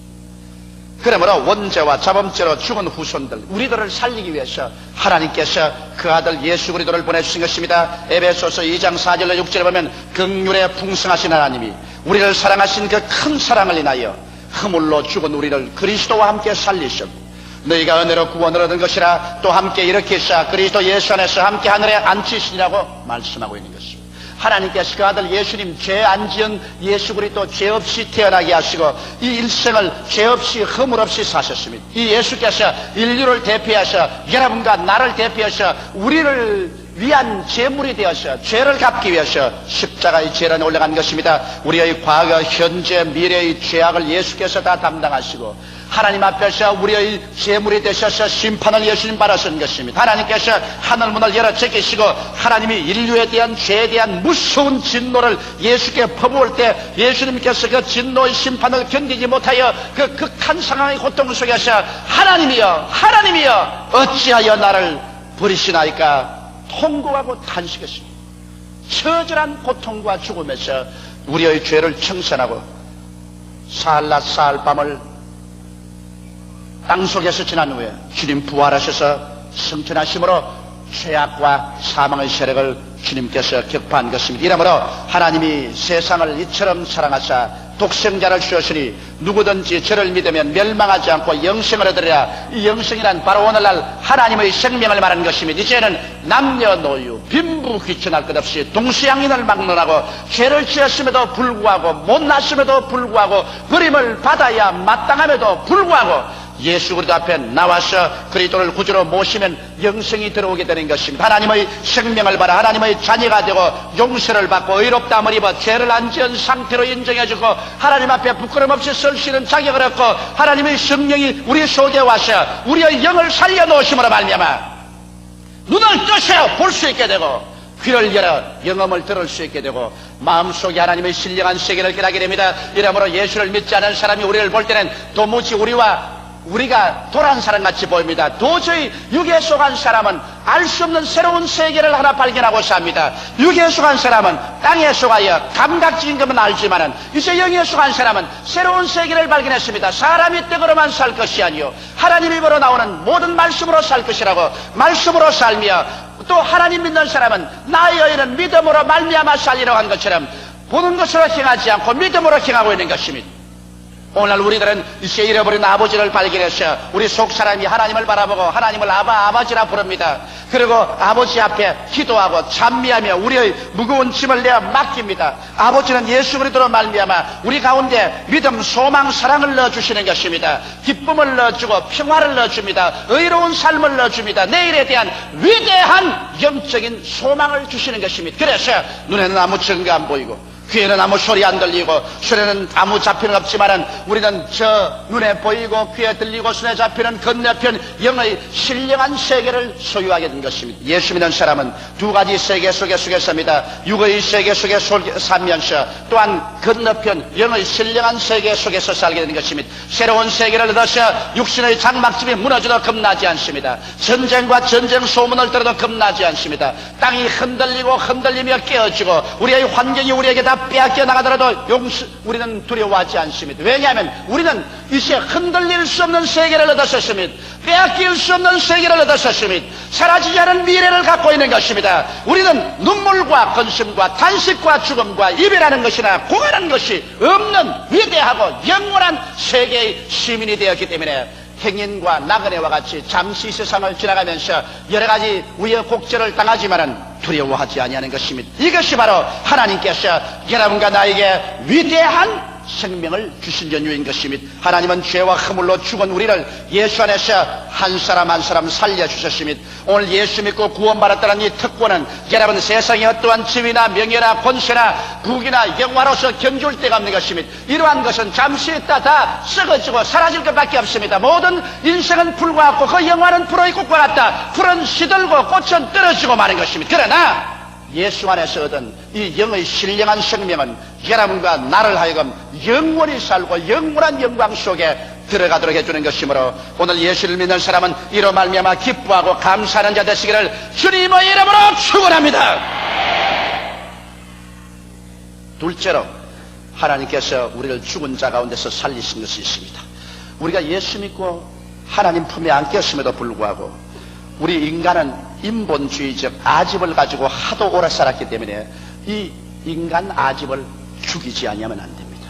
Speaker 1: 그러므로 원죄와 자범죄로 죽은 후손들, 우리들을 살리기 위해서 하나님께서 그 아들 예수 그리스도를 보내주신 것입니다. 에베소서 2장 4절로 6절에 보면 긍휼에 풍성하신 하나님이 우리를 사랑하신 그 큰 사랑을 인하여 허물로 죽은 우리를 그리스도와 함께 살리셨고 너희가 은혜로 구원을 얻은 것이라 또 함께 일으키사 그리스도 예수 안에서 함께 하늘에 앉히시니라고 말씀하고 있는 것입니다. 하나님께서 그 아들 예수님 죄 안 지은 예수 그리스도 죄 없이 태어나게 하시고 이 일생을 죄 없이 허물 없이 사셨습니다. 이 예수께서 인류를 대표하셔 여러분과 나를 대표하셔 우리를 위한 제물이 되어서 죄를 갚기 위해서 십자가의 죄란에 올라간 것입니다. 우리의 과거, 현재, 미래의 죄악을 예수께서 다 담당하시고 하나님 앞에서 우리의 제물이 되셔서 심판을 예수님 받으신 것입니다. 하나님께서 하늘문을 열어 제끼시고 하나님이 인류에 대한 죄에 대한 무서운 진노를 예수께 퍼부을 때 예수님께서 그 진노의 심판을 견디지 못하여 그 극한 상황의 고통 속에서 하나님이여 어찌하여 나를 버리시나이까 통곡하고 탄식했습니다. 처절한 고통과 죽음에서 우리의 죄를 청산하고 사흘낮 사흘밤을 땅속에서 지난 후에 주님 부활하셔서 승천하심으로 죄악과 사망의 세력을 주님께서 격파한 것입니다. 이러므로 하나님이 세상을 이처럼 사랑하사 독생자를 주셨으니 누구든지 저를 믿으면 멸망하지 않고 영생을 얻으리라. 이 영생이란 바로 오늘날 하나님의 생명을 말하는 것입니다. 이제는 남녀노유 빈부 귀천할 것 없이 동서양인을 막론하고 죄를 지었음에도 불구하고 못났음에도 불구하고 버림을 받아야 마땅함에도 불구하고 예수 그리스도 앞에 나와서 그리스도를 구주로 모시면 영생이 들어오게 되는 것입니다. 하나님의 생명을 받아 하나님의 자녀가 되고 용서를 받고 의롭다함을 입어 죄를 안 지은 상태로 인정해주고 하나님 앞에 부끄럼 없이 설 수 있는 자격을 얻고 하나님의 성령이 우리 속에 와서 우리의 영을 살려놓으심으로 말미암아 눈을 뜨셔 볼 수 있게 되고 귀를 열어 영음을 들을 수 있게 되고 마음속에 하나님의 신령한 세계를 깨닫게 됩니다. 이러므로 예수를 믿지 않은 사람이 우리를 볼 때는 도무지 우리가 도란 사람같이 보입니다. 도저히 육에 속한 사람은 알 수 없는 새로운 세계를 하나 발견하고 삽니다. 육에 속한 사람은 땅에 속하여 감각적인 것은 알지만은 이제 영에 속한 사람은 새로운 세계를 발견했습니다. 사람이 떡으로만 살 것이 아니요 하나님 입으로 나오는 모든 말씀으로 살 것이라고 말씀으로 살며 또 하나님 믿는 사람은 나의 여인은 믿음으로 말미암아 살리라고 한 것처럼 보는 것으로 행하지 않고 믿음으로 행하고 있는 것입니다. 오늘 우리들은 이제 잃어버린 아버지를 발견해서 우리 속사람이 하나님을 바라보고 하나님을 아버지라 부릅니다. 그리고 아버지 앞에 기도하고 찬미하며 우리의 무거운 짐을 내어 맡깁니다. 아버지는 예수 그리스도로 말미암아 우리 가운데 믿음, 소망, 사랑을 넣어주시는 것입니다. 기쁨을 넣어주고 평화를 넣어줍니다. 의로운 삶을 넣어줍니다. 내일에 대한 위대한 영적인 소망을 주시는 것입니다. 그래서 눈에는 아무 증거 안 보이고 귀에는 아무 소리 안 들리고 손에는 아무 잡히는 없지만은 우리는 저 눈에 보이고 귀에 들리고 손에 잡히는 건너편 영의 신령한 세계를 소유하게 된 것입니다. 예수 믿는 사람은 두 가지 세계 속에 삽니다. 육의 세계 속에 살면서 또한 건너편 영의 신령한 세계 속에서 살게 되는 것입니다. 새로운 세계를 얻어서 육신의 장막집이 무너져도 겁나지 않습니다. 전쟁과 전쟁 소문을 들어도 겁나지 않습니다. 땅이 흔들리며 깨어지고 우리의 환경이 우리에게 다 생명이나 빼앗겨 나가더라도 우리는 두려워하지 않습니다. 왜냐하면 우리는 이제 흔들릴 수 없는 세계를 얻었습니다. 빼앗길 수 없는 세계를 얻었습니다. 사라지지 않은 미래를 갖고 있는 것입니다. 우리는 눈물과 건심과 탄식과 죽음과 이별하는 것이나 고난하는 것이 없는 위대하고 영원한 세계의 시민이 되었기 때문에 행인과 나그네와 같이 잠시 세상을 지나가면서 여러 가지 우여곡절을 당하지만은 두려워하지 아니하는 것입니다. 이것이 바로 하나님께서 여러분과 나에게 위대한 생명을 주신 연유인 것입니다. 하나님은 죄와 허물로 죽은 우리를 예수 안에서 한 사람 한 사람 살려주셨습니다. 오늘 예수 믿고 구원받았다는 이 특권은 여러분 세상의 어떠한 지위나 명예나 권세나 국이나 영화로서 견줄 데가 없는 것입니다. 이러한 것은 잠시 있다 다 썩어지고 사라질 것밖에 없습니다. 모든 인생은 풀과 같고 그 영화는 풀의 꽃과 같다. 풀은 시들고 꽃은 떨어지고 마는 것입니다. 그러나 예수 안에서 얻은 이 영의 신령한 생명은 여러분과 나를 하여금 영원히 살고 영원한 영광 속에 들어가도록 해주는 것이므로 오늘 예수를 믿는 사람은 이로 말미암아 기뻐하고 감사하는 자 되시기를 주님의 이름으로 축원합니다. 둘째로 하나님께서 우리를 죽은 자 가운데서 살리신 것이 있습니다. 우리가 예수 믿고 하나님 품에 안겼음에도 불구하고 우리 인간은 인본주의적 아집을 가지고 하도 오래 살았기 때문에 이 인간 아집을 죽이지 아니하면 안 됩니다.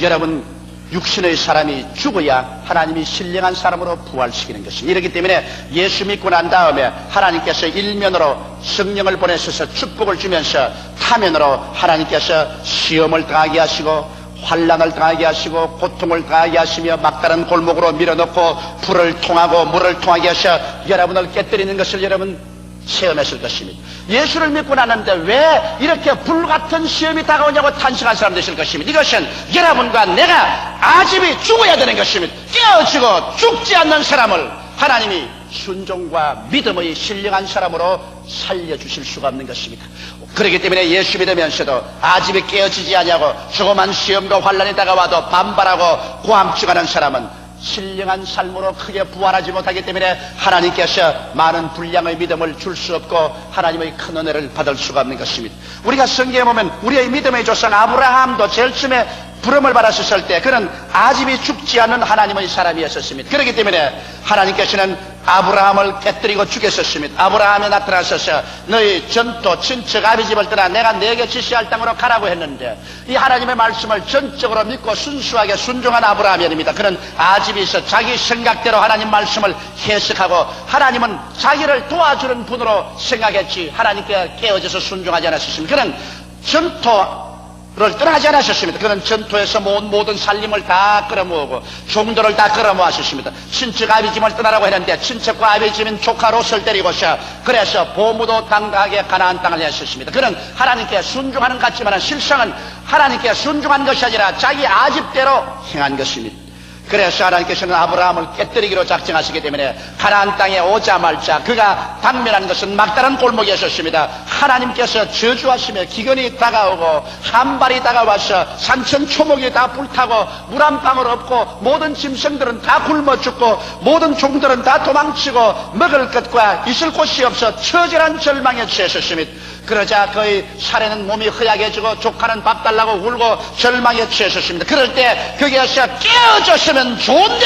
Speaker 1: 여러분 육신의 사람이 죽어야 하나님이 신령한 사람으로 부활시키는 것입니다. 이렇기 때문에 예수 믿고 난 다음에 하나님께서 일면으로 성령을 보내셔서 축복을 주면서 타면으로 하나님께서 시험을 당하게 하시고 환난을 당하게 하시고 고통을 당하게 하시며 막다른 골목으로 밀어넣고 불을 통하고 물을 통하게 하셔 여러분을 깨뜨리는 것을 여러분 체험했을 것입니다. 예수를 믿고 나는데 왜 이렇게 불같은 시험이 다가오냐고 탄식한 사람 되실 것입니다. 이것은 여러분과 내가 아집이 죽어야 되는 것입니다. 깨어지고 죽지 않는 사람을 하나님이 순종과 믿음의 신령한 사람으로 살려주실 수가 없는 것입니다. 그렇기 때문에 예수 믿으면서도 아집이 깨어지지 아니하고 조그만 시험과 환난이 다가와도 반발하고 고함축하는 사람은 신령한 삶으로 크게 부활하지 못하기 때문에 하나님께서 많은 분량의 믿음을 줄 수 없고 하나님의 큰 은혜를 받을 수가 없는 것입니다. 우리가 성경에 보면 우리의 믿음의 조상 아브라함도 제일 처음에 부름을 받았을 때 그는 아집이 죽지 않는 하나님의 사람이었습니다. 그렇기 때문에 하나님께서는 아브라함을 깨뜨리고 죽였었습니다. 아브라함에 나타나셔서 너희 전토 친척 아비집을 떠나 내가 네게 지시할 땅으로 가라고 했는데 이 하나님의 말씀을 전적으로 믿고 순수하게 순종한 아브라함이 아닙니다. 그는 아집이 있어 자기 생각대로 하나님 말씀을 해석하고 하나님은 자기를 도와주는 분으로 생각했지 하나님께 깨어져서 순종하지 않았습니다. 그는 전토를 떠나지 않으셨습니다. 그는 전투에서 모든 살림을 다 끌어모으고 종들을 다 끌어모았습니다. 친척 아비집을 떠나라고 했는데 친척과 아비집인 조카 롯을 데리고서 그래서 보무도 당당하게 가나안 땅을 했었습니다. 그는 하나님께 순종하는 것 같지만 실상은 하나님께 순종한 것이 아니라 자기 아집대로 행한 것입니다. 그래서 하나님께서는 아브라함을 깨뜨리기로 작정하시기 때문에 가나안 땅에 오자마자 그가 당면한 것은 막다른 골목이었습니다. 하나님께서 저주하시며 기근이 다가오고 한발이 다가와서 산천 초목이 다 불타고 물 한 방울 없고 모든 짐승들은 다 굶어 죽고 모든 종들은 다 도망치고 먹을 것과 있을 곳이 없어 처절한 절망에 처했습니다. 그러자 그의 사례는 몸이 허약해지고 조카는 밥 달라고 울고 절망에 처했습니다. 그럴 때 거기에서 깨어졌으면 좋은데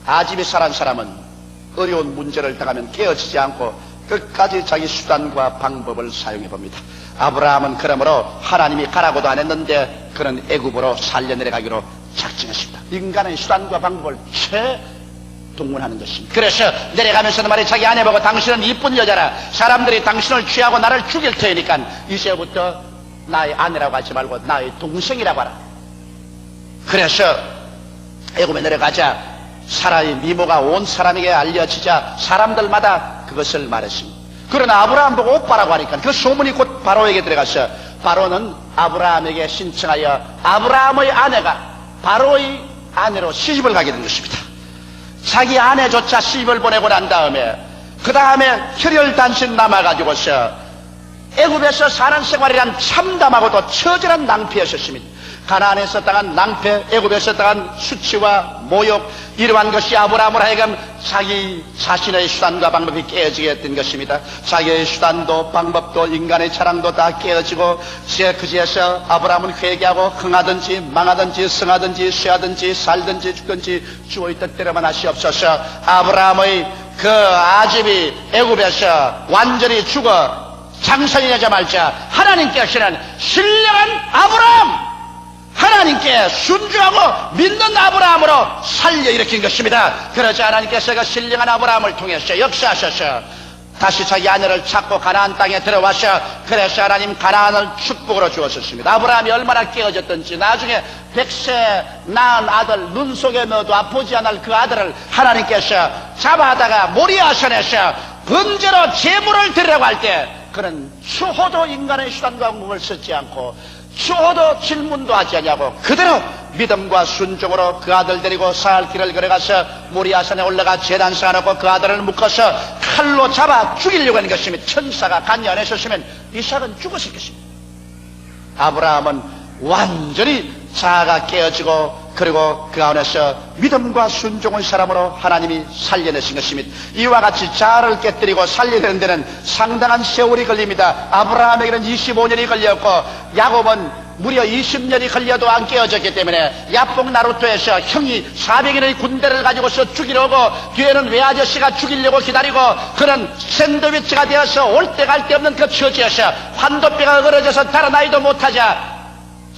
Speaker 1: 아집이 살한 사람은 어려운 문제를 당하면 깨어지지 않고 끝까지 자기 수단과 방법을 사용해 봅니다. 아브라함은 그러므로 하나님이 가라고도 안 했는데 그는 애굽으로 살려 내려가기로 작정했습니다. 인간의 수단과 방법을 동원하는 것입니다. 그래서 내려가면서도 말이 자기 아내 보고 당신은 이쁜 여자라 사람들이 당신을 취하고 나를 죽일 테니까 이제부터 나의 아내라고 하지 말고 나의 동생이라고 하라. 그래서 애굽에 내려가자 사라의 미모가 온 사람에게 알려지자 사람들마다 그것을 말했습니다. 그러나 아브라함 보고 오빠라고 하니까 그 소문이 곧 바로에게 들어가서 바로는 아브라함에게 신청하여 아브라함의 아내가 바로의 아내로 시집을 가게 된 것입니다. 자기 아내조차 시집을 보내고 난 다음에 그 다음에 혈혈단신 남아가지고서 애굽에서 사는 생활이란 참담하고도 처절한 낭비였었습니다. 가나안에서 당한 낭패, 애굽에서 당한 수치와 모욕, 이러한 것이 아브라함을 하여금 자기 자신의 수단과 방법이 깨어지게 했던 것입니다. 자기의 수단도 방법도 인간의 자랑도 다 깨어지고 그제서 아브라함은 회개하고 흥하든지 망하든지 성하든지 쇠하든지 살든지 죽든지 주의 뜻대로만 하시옵소서. 아브라함의 그 아집이 애굽에서 완전히 죽어 장성이 되자마자 하나님께서는 신령한 아브라함, 하나님께 순종하고 믿는 아브라함으로 살려 일으킨 것입니다. 그러자 하나님께서 그 신령한 아브라함을 통해서 역사하셔서 다시 자기 아내를 찾고 가나안 땅에 들어와서 그래서 하나님 가나안을 축복으로 주었습니다. 아브라함이 얼마나 깨어졌던지 나중에 100세 낳은 아들 눈 속에 넣어도 아프지 않을 그 아들을 하나님께서 잡아다가 모리아산에서 번제로 제물을 드리라고 할 때 그는 추호도 인간의 수단과 방법을 쓰지 않고 추호도 질문도 하지 않냐고 그대로 믿음과 순종으로 그 아들 데리고 사흘 길을 걸어가서 모리아산에 올라가 제단 쌓아놓고 그 아들을 묶어서 칼로 잡아 죽이려고 하는 것이면 천사가 간이 안 했었으면 이삭은 죽었을 것입니다. 아브라함은 완전히 자아가 깨어지고 그리고 그 안에서 믿음과 순종의 사람으로 하나님이 살려내신 것입니다. 이와 같이 자아를 깨뜨리고 살려내는 데는 상당한 세월이 걸립니다. 아브라함에게는 25년이 걸렸고 야곱은 무려 20년이 걸려도 안 깨어졌기 때문에 야뽕 나루토에서 형이 400인의 군대를 가지고서 죽이려고 뒤에는 외아저씨가 죽이려고 기다리고 그는 샌드위치가 되어서 올 때 갈 데 없는 그 처지에서 환도뼈가 얼어져서 달아나지도 못하자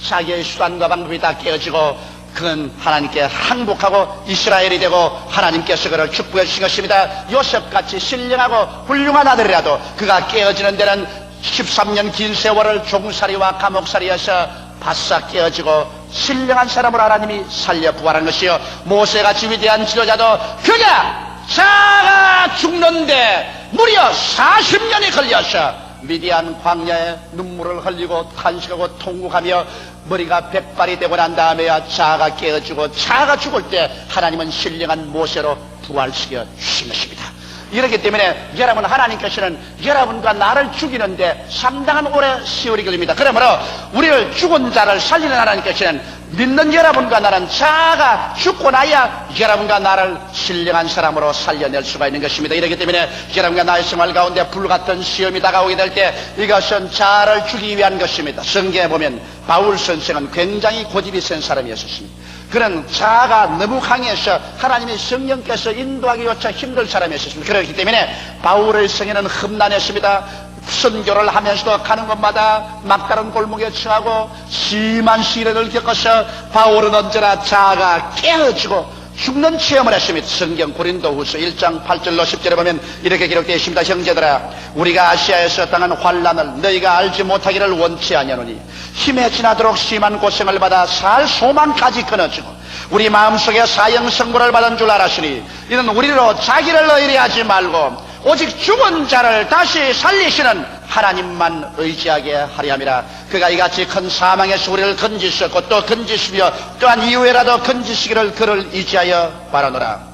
Speaker 1: 자기의 수단과 방법이 다 깨어지고 그는 하나님께 항복하고 이스라엘이 되고 하나님께서 그를 축복해 주신 것입니다. 요셉같이 신령하고 훌륭한 아들이라도 그가 깨어지는 데는 13년 긴 세월을 종살이와 감옥살이에서 바싹 깨어지고 신령한 사람으로 하나님이 살려 부활한 것이요, 모세같이 위대한 지도자도 그가 자가 죽는데 무려 40년이 걸려서 미디안 광야에 눈물을 흘리고 탄식하고 통곡하며 머리가 백발이 되고 난 다음에야 자아가 깨어지고 자아가 죽을 때 하나님은 신령한 모세로 부활시켜 주신 것입니다. 이렇기 때문에 여러분, 하나님께서는 여러분과 나를 죽이는데 상당한 오래 세월이 걸립니다. 그러므로 우리를 죽은 자를 살리는 하나님께서는 믿는 여러분과 나는 자아가 죽고 나야 여러분과 나를 신령한 사람으로 살려낼 수가 있는 것입니다. 이렇기 때문에 여러분과 나의 생활 가운데 불같은 시험이 다가오게 될 때 이것은 자아를 죽이기 위한 것입니다. 성경에 보면 바울 선생은 굉장히 고집이 센 사람이었습니다. 그는 자아가 너무 강해서 하나님의 성령께서 인도하기 요차 힘들 사람이었습니다. 그렇기 때문에 바울의 성에는 험난했습니다. 선교를 하면서도 가는 곳마다 막다른 골목에 처하고 심한 시련을 겪어서 바울은 언제나 자아가 깨어지고 죽는 체험을 했습니다. 성경 고린도후서 1장 8절로 10절에 보면 이렇게 기록되어 있습니다. 형제들아, 우리가 아시아에서 당한 환난을 너희가 알지 못하기를 원치 아니하노니 힘에 지나도록 심한 고생을 받아 살 소망까지 끊어지고 우리 마음속에 사형선고를 받은 줄 알았으니 이는 우리로 자기를 의뢰하지 말고 오직 죽은 자를 다시 살리시는 하나님만 의지하게 하려 함이라. 그가 이같이 큰 사망에서 우리를 건지셨고 또 건지시며 또한 이후에라도 건지시기를 그를 의지하여 바라노라.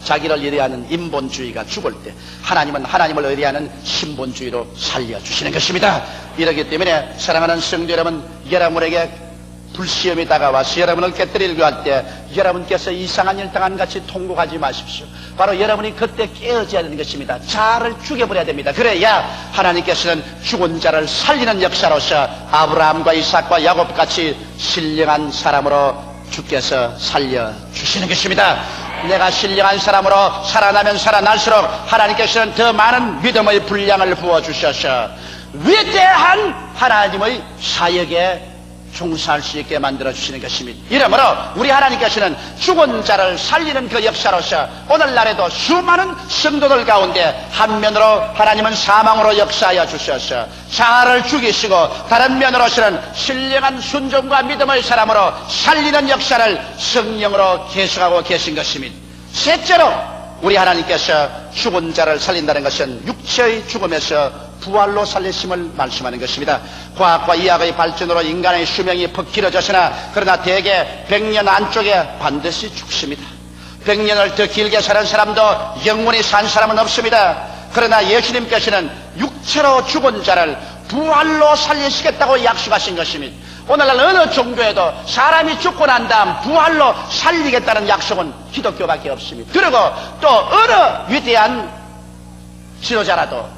Speaker 1: 자기를 의뢰하는 인본주의가 죽을 때 하나님은 하나님을 의뢰하는 신본주의로 살려주시는 것입니다. 이렇기 때문에 사랑하는 성도 여러분, 여러분에게 불시험이 다가와서 여러분을 깨뜨리려고 할 때 여러분께서 이상한 일 당한 같이 통곡하지 마십시오. 바로 여러분이 그때 깨어져야 되는 것입니다. 자아를 죽여버려야 됩니다. 그래야 하나님께서는 죽은 자를 살리는 역사로서 아브라함과 이삭과 야곱같이 신령한 사람으로 주께서 살려주시는 것입니다. 내가 신령한 사람으로 살아나면 살아날수록 하나님께서는 더 많은 믿음의 분량을 부어주셔서 위대한 하나님의 사역에 종사할 수 있게 만들어주시는 것입니다. 이러므로 우리 하나님께서는 죽은 자를 살리는 그 역사로서 오늘날에도 수많은 성도들 가운데 한면으로 하나님은 사망으로 역사하여 주셔서 자아를 죽이시고 다른 면으로서는 신령한 순종과 믿음의 사람으로 살리는 역사를 성령으로 계속하고 계신 것입니다. 셋째로 우리 하나님께서 죽은 자를 살린다는 것은 육체의 죽음에서 부활로 살리심을 말씀하는 것입니다. 과학과 의학의 발전으로 인간의 수명이 퍽 길어졌으나 그러나 대개 100년 안쪽에 반드시 죽습니다. 100년을 더 길게 사는 사람도 영원히 산 사람은 없습니다. 그러나 예수님께서는 육체로 죽은 자를 부활로 살리시겠다고 약속하신 것입니다. 오늘날 어느 종교에도 사람이 죽고 난 다음 부활로 살리겠다는 약속은 기독교밖에 없습니다. 그리고 또 어느 위대한 지도자라도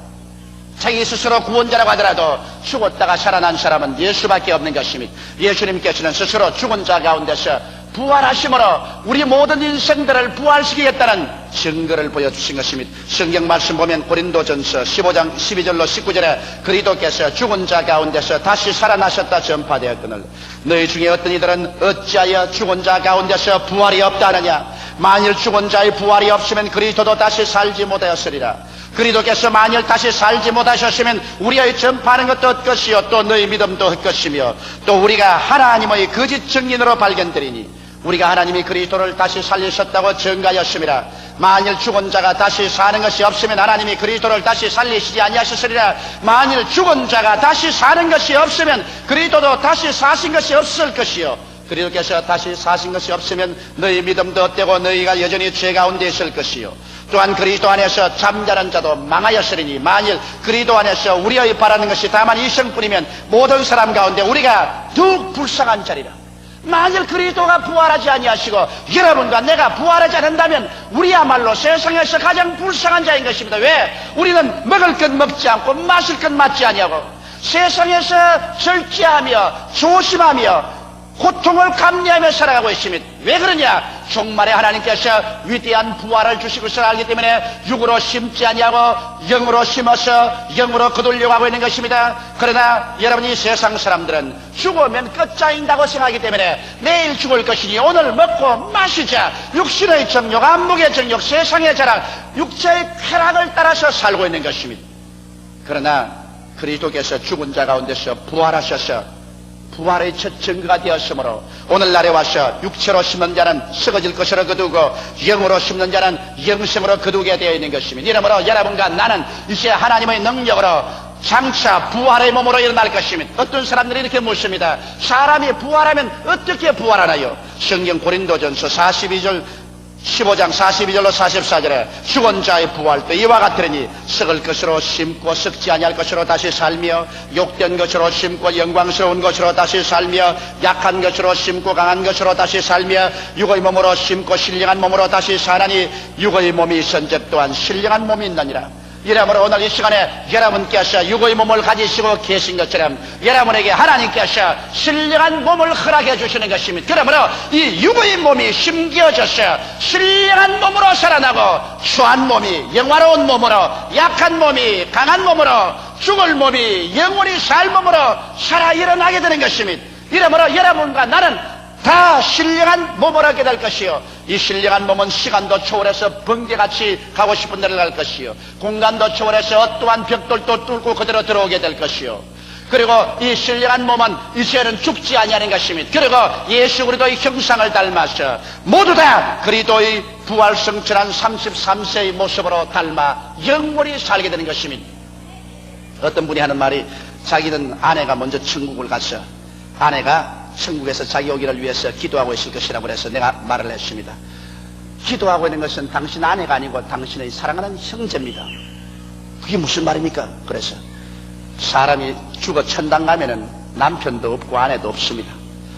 Speaker 1: 자기 스스로 구원자라고 하더라도 죽었다가 살아난 사람은 예수밖에 없는 것입니다. 예수님께서는 스스로 죽은 자 가운데서 부활하심으로 우리 모든 인생들을 부활시키겠다는 증거를 보여주신 것입니다. 성경 말씀 보면 고린도전서 15장 12절로 19절에 그리스도께서 죽은 자 가운데서 다시 살아나셨다 전파되었거늘 너희 중에 어떤 이들은 어찌하여 죽은 자 가운데서 부활이 없다 하느냐. 만일 죽은 자의 부활이 없으면 그리스도도 다시 살지 못하였으리라. 그리스도께서 만일 다시 살지 못하셨으면 우리의 전파하는 것도 헛것이요 또 너희 믿음도 헛것이며 또 우리가 하나님의 거짓 증인으로 발견되리니 우리가 하나님이 그리스도를 다시 살리셨다고 증가하였습니다. 만일 죽은 자가 다시 사는 것이 없으면 하나님이 그리스도를 다시 살리시지 아니하셨으리라. 만일 죽은 자가 다시 사는 것이 없으면 그리스도도 다시 사신 것이 없을 것이요 그리스도께서 다시 사신 것이 없으면 너희 믿음도 헛되고 너희가 여전히 죄 가운데 있을 것이요 또한 그리스도 안에서 잠자는 자도 망하였으리니 만일 그리스도 안에서 우리의 바라는 것이 다만 이성뿐이면 모든 사람 가운데 우리가 더욱 불쌍한 자리라. 만일 그리스도가 부활하지 아니하시고 여러분과 내가 부활하지 않는다면 우리야말로 세상에서 가장 불쌍한 자인 것입니다. 왜? 우리는 먹을 것 먹지 않고 마실 것 마지 아니하고 세상에서 절제하며 조심하며 고통을 감내하며 살아가고 있습니다. 왜 그러냐? 종말에 하나님께서 위대한 부활을 주실 것을 알기 때문에 육으로 심지 아니하고 영으로 심어서 영으로 거두려고 하고 있는 것입니다. 그러나 여러분이 세상 사람들은 죽으면 끝장인다고 생각하기 때문에 내일 죽을 것이니 오늘 먹고 마시자. 육신의 정욕, 안목의 정욕, 세상의 자랑, 육체의 쾌락을 따라서 살고 있는 것입니다. 그러나 그리스도께서 죽은 자 가운데서 부활하셔서 부활의 첫 증거가 되었으므로 오늘날에 와서 육체로 심는 자는 썩어질 것으로 거두고 영으로 심는 자는 영생으로 거두게 되어 있는 것입니다. 이러므로 여러분과 나는 이제 하나님의 능력으로 장차 부활의 몸으로 일어날 것입니다. 어떤 사람들이 이렇게 묻습니다. 사람이 부활하면 어떻게 부활하나요? 성경 고린도전서 15장 42절로 44절에 죽은 자의 부활도 이와 같으니 썩을 것으로 심고 썩지 아니할 것으로 다시 살며 욕된 것으로 심고 영광스러운 것으로 다시 살며 약한 것으로 심고 강한 것으로 다시 살며 육의 몸으로 심고 신령한 몸으로 다시 사나니 육의 몸이 있은즉 또한 신령한 몸이 있느니라. 이러므로 오늘 이 시간에 여러분께서 육의 몸을 가지시고 계신 것처럼 여러분에게 하나님께서 신령한 몸을 허락해 주시는 것입니다. 그러므로 이 육의 몸이 심겨져서 신령한 몸으로 살아나고 추한 몸이 영화로운 몸으로 약한 몸이 강한 몸으로 죽을 몸이 영원히 살 몸으로 살아 일어나게 되는 것입니다. 이러므로 여러분과 나는 다 신령한 몸을 하게 될 것이요 이 신령한 몸은 시간도 초월해서 번개같이 가고 싶은 데를 갈 것이요 공간도 초월해서 어떠한 벽돌도 뚫고 그대로 들어오게 될 것이요 그리고 이 신령한 몸은 이제는 죽지 아니하는 것입니다. 그리고 예수 그리스도의 형상을 닮아서 모두 다 그리스도의 부활성천한 33세의 모습으로 닮아 영원히 살게 되는 것입니다. 어떤 분이 하는 말이 자기는 아내가 먼저 천국을 가서 아내가 천국에서 자기 오기를 위해서 기도하고 있을 것이라고 해서 내가 말을 했습니다. 기도하고 있는 것은 당신 아내가 아니고 당신의 사랑하는 형제입니다. 그게 무슨 말입니까? 그래서 사람이 죽어 천당 가면은 남편도 없고 아내도 없습니다.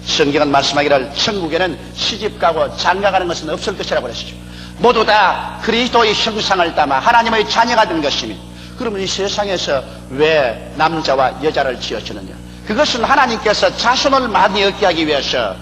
Speaker 1: 성경은 말씀하기를 천국에는 시집가고 장가가는 것은 없을 것이라고 그랬죠. 모두 다 그리스도의 형상을 담아 하나님의 자녀가 된 것입니다. 그러면 이 세상에서 왜 남자와 여자를 지어주느냐? 그것은 하나님께서 자손을 많이 얻게 하기 위해서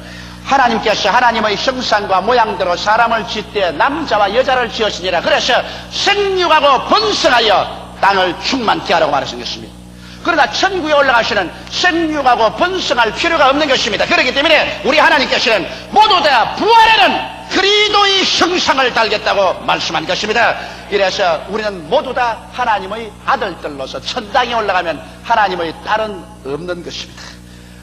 Speaker 1: 하나님께서 하나님의 형상과 모양대로 사람을 짓되 남자와 여자를 지으시니라. 그래서 생육하고 번성하여 땅을 충만케 하라고 말하신 것입니다. 그러나 천국에 올라가시는 생육하고 번성할 필요가 없는 것입니다. 그렇기 때문에 우리 하나님께서는 모두 다 부활에는 그리스도의 형상을 달겠다고 말씀한 것입니다. 이래서 우리는 모두 다 하나님의 아들들로서 천당에 올라가면 하나님의 딸은 없는 것입니다.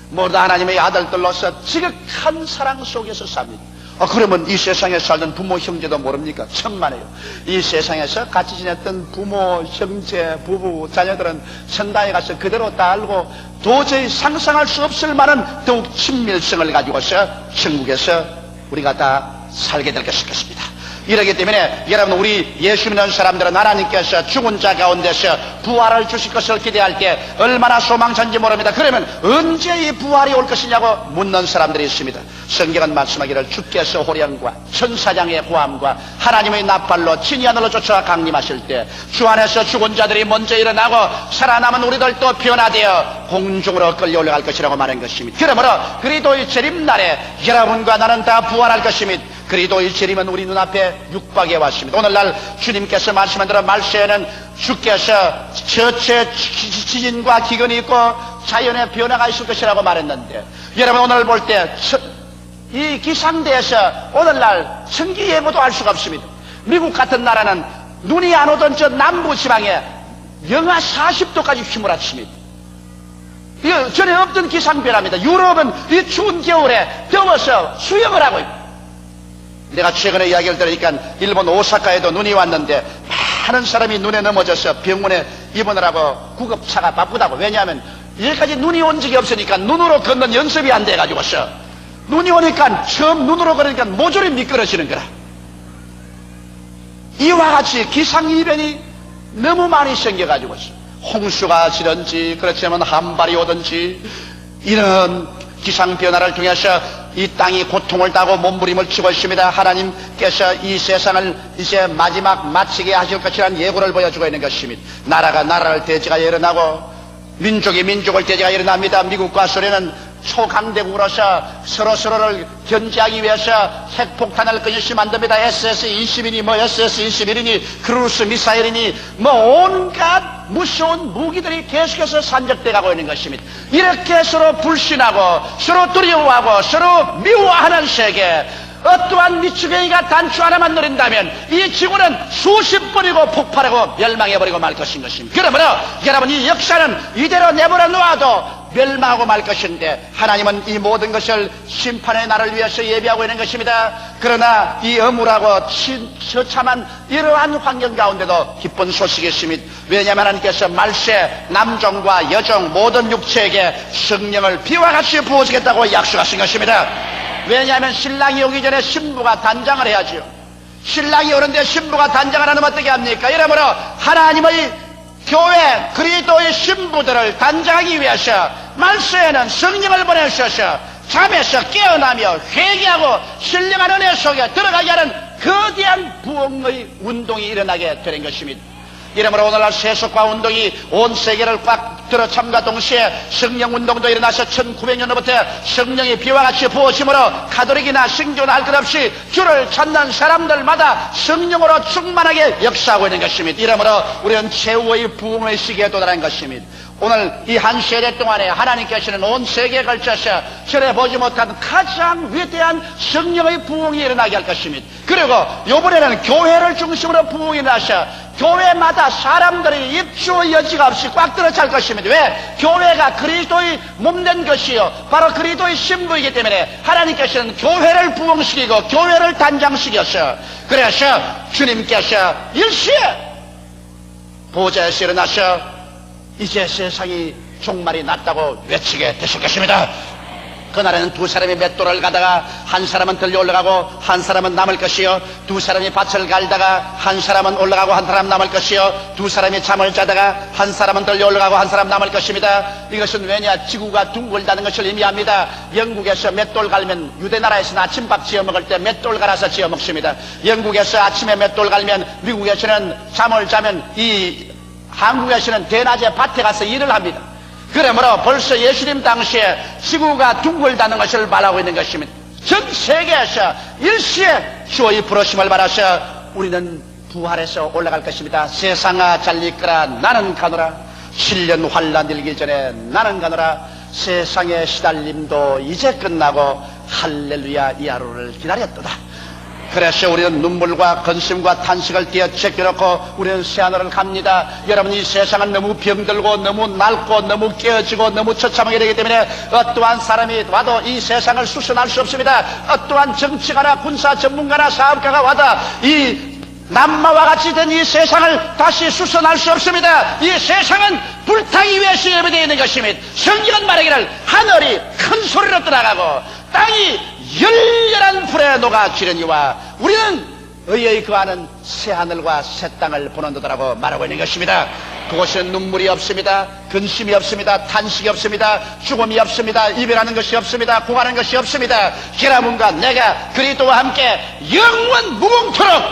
Speaker 1: 모두 다 하나님의 아들들로서 지극한 사랑 속에서 삽니다. 그러면 이 세상에 살던 부모 형제도 모릅니까? 천만에요. 이 세상에서 같이 지냈던 부모 형제 부부 자녀들은 천당에 가서 그대로 다 알고 도저히 상상할 수 없을 만한 더욱 친밀성을 가지고서 천국에서 우리가 다 살게 될 것입니다. 이러기 때문에 여러분, 우리 예수 믿는 사람들은 하나님께서 죽은 자 가운데서 부활을 주실 것을 기대할 때 얼마나 소망찬지 모릅니다. 그러면 언제 이 부활이 올 것이냐고 묻는 사람들이 있습니다. 성경은 말씀하기를 주께서 호령과 천사장의 고함과 하나님의 나팔로 진이 하늘로 쫓아 강림하실 때 주 안에서 죽은 자들이 먼저 일어나고 살아남은 우리들도 변화되어 공중으로 끌려 올라갈 것이라고 말한 것입니다. 그러므로 그리스도의 재림날에 여러분과 나는 다 부활할 것입니다. 그리스도의 재림은 우리 눈앞에 육박해 왔습니다. 오늘날 주님께서 말씀한 대로 말세에는 주께서 처체 지진과 기근이 있고 자연의 변화가 있을 것이라고 말했는데, 여러분 오늘 볼 때 이 기상대에서 오늘날 천기 예보도 할 수가 없습니다. 미국 같은 나라는 눈이 안 오던 저 남부 지방에 영하 40도까지 휘몰아칩니다. 이거 전에 없던 기상변화입니다. 유럽은 이 추운 겨울에 더워서 수영을 하고 있고, 내가 최근에 이야기를 들으니까 일본 오사카에도 눈이 왔는데 많은 사람이 눈에 넘어져서 병원에 입원하라고 구급차가 바쁘다고. 왜냐하면 여기까지 눈이 온 적이 없으니까 눈으로 걷는 연습이 안 돼가지고서 눈이 오니까 처음 눈으로 걸으니까 모조리 미끄러지는 거라. 이와 같이 기상이변이 너무 많이 생겨가지고서 홍수가 지든지 그렇지만 한발이 오든지 이런 기상변화를 통해서 이 땅이 고통을 당하고 몸부림을 치고 있습니다. 하나님께서 이 세상을 이제 마지막 마치게 하실 것이라는 예고를 보여주고 있는 것입니다. 나라가 나라를 대지가 일어나고 민족이 민족을 대지가 일어납니다. 미국과 소련은 초강대국으로서 서로서로를 견제하기 위해서 핵폭탄을 끊임없이 만듭니다. SS-20이니 뭐 SS-21이니 크루스 미사일이니 뭐 온갖 무서운 무기들이 계속해서 산적돼 가고 있는 것입니다. 이렇게 서로 불신하고 서로 두려워하고 서로 미워하는 세계, 어떠한 미추갱이가 단추 하나만 노린다면 이 지구는 수십 번이고 폭발하고 멸망해버리고 말 것인 것입니다. 그러므로 여러분, 이 역사는 이대로 내버려 놓아도 멸망하고 말 것인데 하나님은 이 모든 것을 심판의 날을 위해서 예비하고 있는 것입니다. 그러나 이 âm울하고 처참한 이러한 환경 가운데도 기쁜 소식이 있습니다. 왜냐하면 하나님께서 말세 남종과 여종 모든 육체에게 성령을 비와 같이 부어주겠다고 약속하신 것입니다. 왜냐하면 신랑이 오기 전에 신부가 단장을 해야죠. 신랑이 오는데 신부가 단장을 하면 어떻게 합니까? 이러므로 하나님의 교회 그리스도의 신부들을 단장하기 위해서 말세에는 성령을 보내셔서 잠에서 깨어나며 회개하고 신령한 은혜 속에 들어가게 하는 거대한 부흥의 운동이 일어나게 되는 것입니다. 이러므로 오늘날 세속화 운동이 온 세계를 꽉 들어참과 동시에 성령운동도 일어나서 1900년부터 성령이 비와 같이 부어짐으로 가톨릭이나 신교나 할 것 없이 주를 찾는 사람들마다 성령으로 충만하게 역사하고 있는 것입니다. 이러므로 우리는 최후의 부흥의 시기에 도달한 것입니다. 오늘 이 한 세대 동안에 하나님께서는 온 세계에 걸쳐서 전에 보지 못한 가장 위대한 성령의 부흥이 일어나게 할 것입니다. 그리고 이번에는 교회를 중심으로 부흥이 일어나서 교회마다 사람들이 입주 여지가 없이 꽉 들어찰 것입니다. 왜? 교회가 그리스도의 몸된 것이요 바로 그리스도의 신부이기 때문에 하나님께서는 교회를 부흥시키고 교회를 단장시켜서, 그래서 주님께서 일시에 보좌에서 일어나서 이제 세상이 종말이 났다고 외치게 되실 것입니다. 그날에는 두 사람이 맷돌을 가다가 한 사람은 들려 올라가고 한 사람은 남을 것이요, 두 사람이 밭을 갈다가 한 사람은 올라가고 한 사람 남을 것이요, 두 사람이 잠을 자다가 한 사람은 들려 올라가고 한 사람 남을 것입니다. 이것은 왜냐? 지구가 둥글다는 것을 의미합니다. 영국에서 맷돌 갈면, 유대나라에서는 아침밥 지어 먹을 때 맷돌 갈아서 지어 먹습니다. 영국에서 아침에 맷돌 갈면 미국에서는 잠을 자면, 이 한국에서는 대낮에 밭에 가서 일을 합니다. 그러므로 벌써 예수님 당시에 지구가 둥글다는 것을 말하고 있는 것입니다. 전 세계에서 일시에 주의 부르심을 받아서 우리는 부활해서 올라갈 것입니다. 세상아 잘 있거라 나는 가노라. 7년 환난 일기 전에 나는 가노라. 세상의 시달림도 이제 끝나고 할렐루야 이 하루를 기다렸도다. 그래서 우리는 눈물과 근심과 탄식을 띄어 제껴놓고 우리는 새하늘을 갑니다. 여러분, 이 세상은 너무 병들고 너무 낡고 너무 깨어지고 너무 처참하게 되기 때문에 어떠한 사람이 와도 이 세상을 수선할 수 없습니다. 어떠한 정치가나 군사 전문가나 사업가가 와도 이 남마와 같이 된 이 세상을 다시 수선할 수 없습니다. 이 세상은 불타기 위해서 예배되어 있는 것입니다. 성경은 말하기를 하늘이 큰 소리로 떠나가고 땅이 열렬한 불에 녹아지려니와 우리는 의의 거하는 새 하늘과 새 땅을 보는도다라고 말하고 있는 것입니다. 그곳에는 눈물이 없습니다. 근심이 없습니다. 탄식이 없습니다. 죽음이 없습니다. 이별하는 것이 없습니다. 고하는 것이 없습니다. 여러분과 내가 그리스도와 함께 영원 무궁토록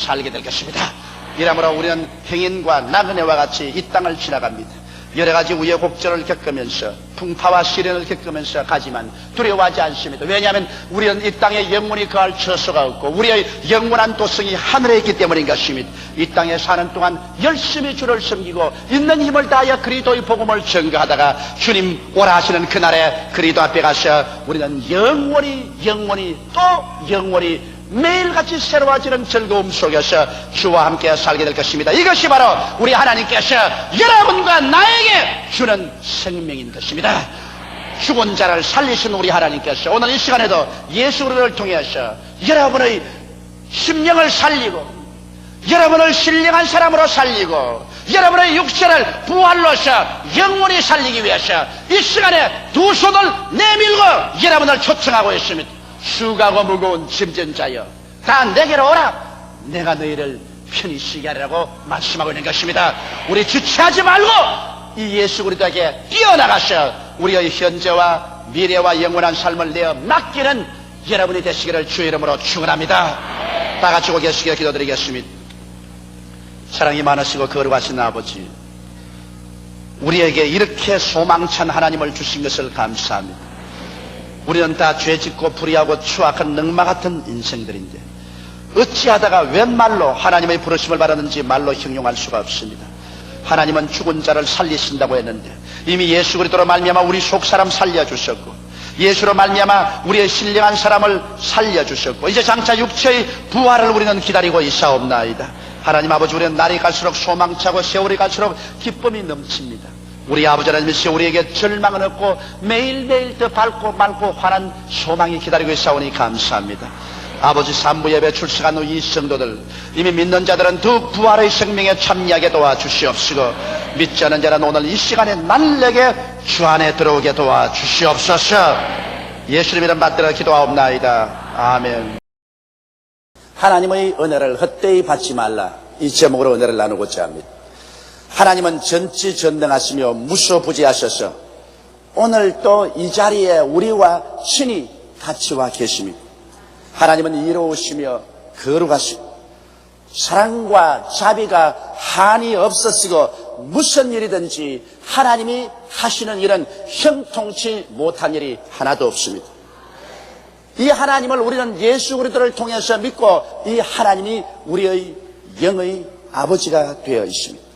Speaker 1: 살게 될 것입니다. 이러므로 우리는 행인과 나그네와 같이 이 땅을 지나갑니다. 여러 가지 우여곡절을 겪으면서 풍파와 시련을 겪으면서 가지만 두려워하지 않습니다. 왜냐하면 우리는 이 땅에 영원히 거할 처소가 없고 우리의 영원한 도성이 하늘에 있기 때문인 것입니다. 이 땅에 사는 동안 열심히 주를 섬기고 있는 힘을 다하여 그리스도의 복음을 전가하다가 주님 오라 하시는 그날에 그리스도 앞에 가서 우리는 영원히 또 영원히 매일같이 새로워지는 즐거움 속에서 주와 함께 살게 될 것입니다. 이것이 바로 우리 하나님께서 여러분과 나에게 주는 생명인 것입니다. 죽은 자를 살리신 우리 하나님께서 오늘 이 시간에도 예수 그리스도를 통해서 여러분의 심령을 살리고 여러분을 신령한 사람으로 살리고 여러분의 육체를 부활로서 영원히 살리기 위해서 이 시간에 두 손을 내밀고 여러분을 초청하고 있습니다. 수고하고 무거운 짐진 자여 다 내게로 오라. 내가 너희를 편히 쉬게 하리라고 말씀하고 있는 것입니다. 우리 주체하지 말고 이 예수 그리스도에게 뛰어나가서 우리의 현재와 미래와 영원한 삶을 내어 맡기는 여러분이 되시기를 주의 이름으로 축원합니다. 다 같이 고 계시기를 기도드리겠습니다. 사랑이 많으시고 거룩하신 아버지, 우리에게 이렇게 소망찬 하나님을 주신 것을 감사합니다. 우리는 다 죄짓고 불의하고 추악한 늑마 같은 인생들인데 어찌하다가 웬 말로 하나님의 부르심을 받았는지 말로 형용할 수가 없습니다. 하나님은 죽은 자를 살리신다고 했는데 이미 예수 그리스도로 말미암아 우리 속사람 살려주셨고 예수로 말미암아 우리의 신령한 사람을 살려주셨고 이제 장차 육체의 부활을 우리는 기다리고 있사옵나이다. 하나님 아버지, 우리는 날이 갈수록 소망차고 세월이 갈수록 기쁨이 넘칩니다. 우리 아버지 하나님이시여 우리에게 절망은 없고 매일매일 더 밝고 맑고 환한 소망이 기다리고 있사오니 감사합니다. 아버지, 산부 예배 출석한 후 이 성도들 이미 믿는 자들은 더욱 부활의 생명에 참여하게 도와주시옵시고 믿지 않는 자는 오늘 이 시간에 날내게 주 안에 들어오게 도와주시옵소서. 예수님 이름 받들어 기도하옵나이다. 아멘.
Speaker 2: 하나님의 은혜를 헛되이 받지 말라, 이 제목으로 은혜를 나누고자 합니다. 하나님은 전지전능하시며 무소부지하셔서 오늘 또 이 자리에 우리와 친히 같이 와 계십니다. 하나님은 이로우시며 거룩하시고 사랑과 자비가 한이 없었으고 무슨 일이든지 하나님이 하시는 일은 형통치 못한 일이 하나도 없습니다. 이 하나님을 우리는 예수 그리스도를 통해서 믿고 이 하나님이 우리의 영의 아버지가 되어 있습니다.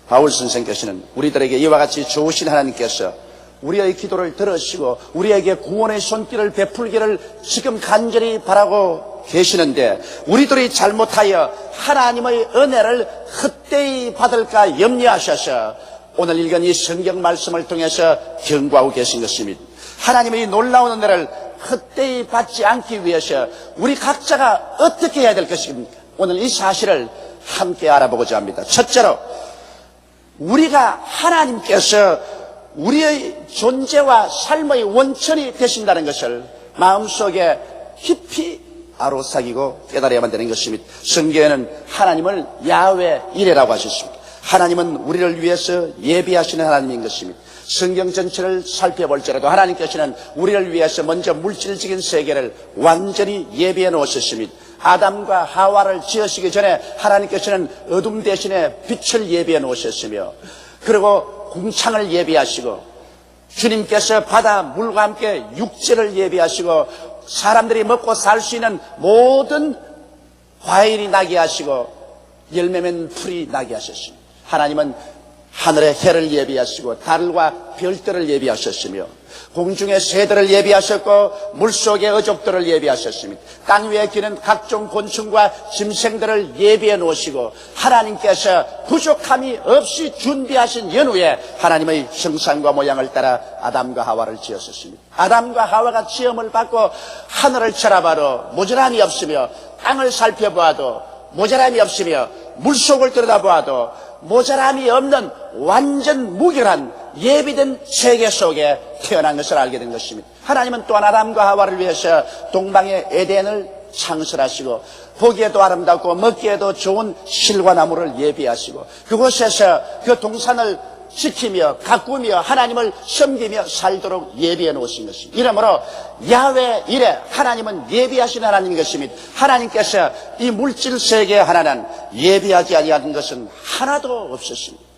Speaker 2: 바울 선생께서는 우리들에게 이와 같이 좋으신 하나님께서 우리의 기도를 들으시고 우리에게 구원의 손길을 베풀기를 지금 간절히 바라고 계시는데 우리들이 잘못하여 하나님의 은혜를 헛되이 받을까 염려하셔서 오늘 읽은 이 성경 말씀을 통해서 경고하고 계신 것입니다. 하나님의 놀라운 은혜를 헛되이 받지 않기 위해서 우리 각자가 어떻게 해야 될 것입니까? 오늘 이 사실을 함께 알아보고자 합니다. 첫째로, 우리가 하나님께서 우리의 존재와 삶의 원천이 되신다는 것을 마음속에 깊이 아로삭이고 깨달아야만 되는 것입니다. 성경에는 하나님을 야훼 이레라고 하셨습니다. 하나님은 우리를 위해서 예비하시는 하나님인 것입니다. 성경 전체를 살펴볼지라도 하나님께서는 우리를 위해서 먼저 물질적인 세계를 완전히 예비해 놓으셨습니다. 아담과 하와를 지으시기 전에 하나님께서는 어둠 대신에 빛을 예비해 놓으셨으며, 그리고 궁창을 예비하시고 주님께서 바다 물과 함께 육지를 예비하시고 사람들이 먹고 살 수 있는 모든 과일이 나게 하시고 열매면 풀이 나게 하셨습니다. 하나님은 하늘의 해를 예비하시고 달과 별들을 예비하셨으며 공중의 새들을 예비하셨고 물속의 어족들을 예비하셨습니다. 땅 위에 기는 각종 곤충과 짐승들을 예비해 놓으시고 하나님께서 부족함이 없이 준비하신 연후에 하나님의 형상과 모양을 따라 아담과 하와를 지었습니다. 아담과 하와가 지음을 받고 하늘을 쳐다봐도 모자람이 없으며 땅을 살펴보아도 모자람이 없으며 물속을 들여다보아도 모자람이 없는 완전 무결한 예비된 세계 속에 태어난 것을 알게 된 것입니다. 하나님은 또한 아담과 하와를 위해서 동방의 에덴을 창설하시고 보기에도 아름답고 먹기에도 좋은 실과 나무를 예비하시고 그곳에서 그 동산을 지키며 가꾸며 하나님을 섬기며 살도록 예비해 놓으신 것입니다. 이러므로 야훼 이레, 하나님은 예비하신 하나님인 것입니다. 하나님께서 이 물질 세계의 하나는 예비하지 아니하는 것은 하나도 없었습니다.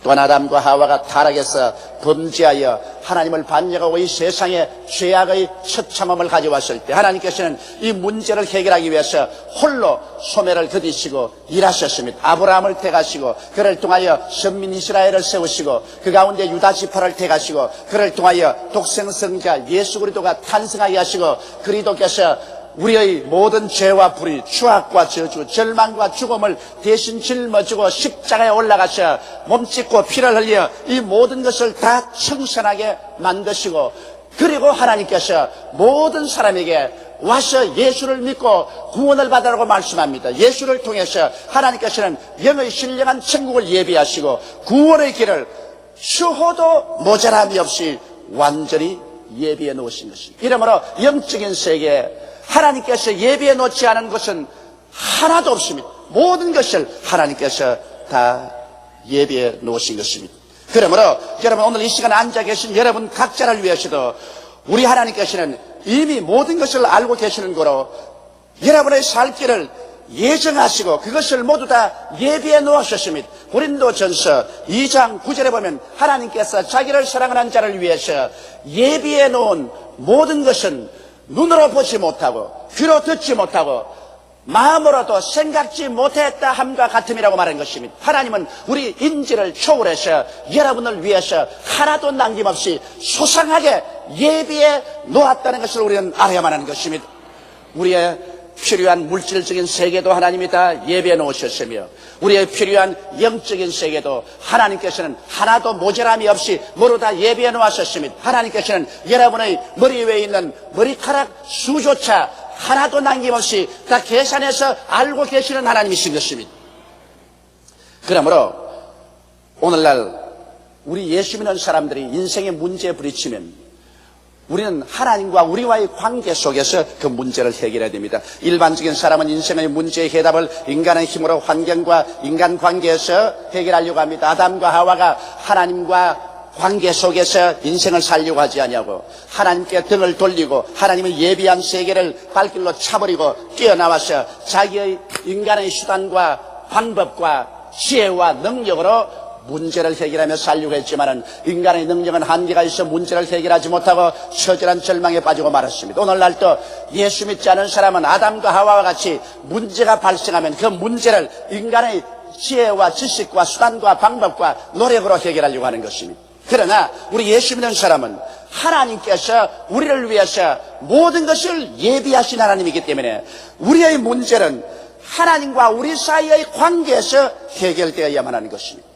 Speaker 2: 또한 아담과 하와가 타락해서 범죄하여 하나님을 반역하고 이 세상에 죄악의 처참함을 가져왔을 때 하나님께서는 이 문제를 해결하기 위해서 홀로 소매를 거두시고 일하셨습니다. 아브라함을 택하시고 그를 통하여 선민 이스라엘을 세우시고 그 가운데 유다 지파를 택하시고 그를 통하여 독생성자 예수 그리스도가 탄생하게 하시고 그리스도께서 우리의 모든 죄와 불의, 추악과 저주, 절망과 죽음을 대신 짊어지고 십자가에 올라가셔 몸짓고 피를 흘려 이 모든 것을 다 청산하게 만드시고 그리고 하나님께서 모든 사람에게 와서 예수를 믿고 구원을 받으라고 말씀합니다. 예수를 통해서 하나님께서는 영의 신령한 천국을 예비하시고 구원의 길을 추호도 모자람이 없이 완전히 예비해 놓으신 것입니다. 이러므로 영적인 세계에 하나님께서 예비해 놓지 않은 것은 하나도 없습니다. 모든 것을 하나님께서 다 예비해 놓으신 것입니다. 그러므로 여러분 오늘 이 시간에 앉아 계신 여러분 각자를 위해서도 우리 하나님께서는 이미 모든 것을 알고 계시는 거로 여러분의 살 길을 예정하시고 그것을 모두 다 예비해 놓으셨습니다. 고린도전서 2장 9절에 보면 하나님께서 자기를 사랑하는 자를 위해서 예비해 놓은 모든 것은 눈으로 보지 못하고 귀로 듣지 못하고 마음으로도 생각지 못했다 함과 같음이라고 말한 것입니다. 하나님은 우리 인지를 초월해서 여러분을 위해서 하나도 남김없이 소상하게 예비해 놓았다는 것을 우리는 알아야만 하는 것입니다. 우리의 필요한 물질적인 세계도 하나님이 다 예비해 놓으셨으며 우리의 필요한 영적인 세계도 하나님께서는 하나도 모자람이 없이 모두 다 예비해 놓으셨습니다. 하나님께서는 여러분의 머리 위에 있는 머리카락 수조차 하나도 남김없이 다 계산해서 알고 계시는 하나님이신 것입니다. 그러므로 오늘날 우리 예수 믿는 사람들이 인생의 문제에 부딪히면 우리는 하나님과 우리와의 관계 속에서 그 문제를 해결해야 됩니다. 일반적인 사람은 인생의 문제의 해답을 인간의 힘으로 환경과 인간관계에서 해결하려고 합니다. 아담과 하와가 하나님과 관계 속에서 인생을 살려고 하지 아니하고 하나님께 등을 돌리고 하나님의 예비한 세계를 발길로 차버리고 뛰어나와서 자기의 인간의 수단과 방법과 지혜와 능력으로 문제를 해결하며 살려고 했지만은 인간의 능력은 한계가 있어 문제를 해결하지 못하고 처절한 절망에 빠지고 말았습니다. 오늘날도 예수 믿지 않은 사람은 아담과 하와와 같이 문제가 발생하면 그 문제를 인간의 지혜와 지식과 수단과 방법과 노력으로 해결하려고 하는 것입니다. 그러나 우리 예수 믿는 사람은 하나님께서 우리를 위해서 모든 것을 예비하신 하나님이기 때문에 우리의 문제는 하나님과 우리 사이의 관계에서 해결되어야만 하는 것입니다.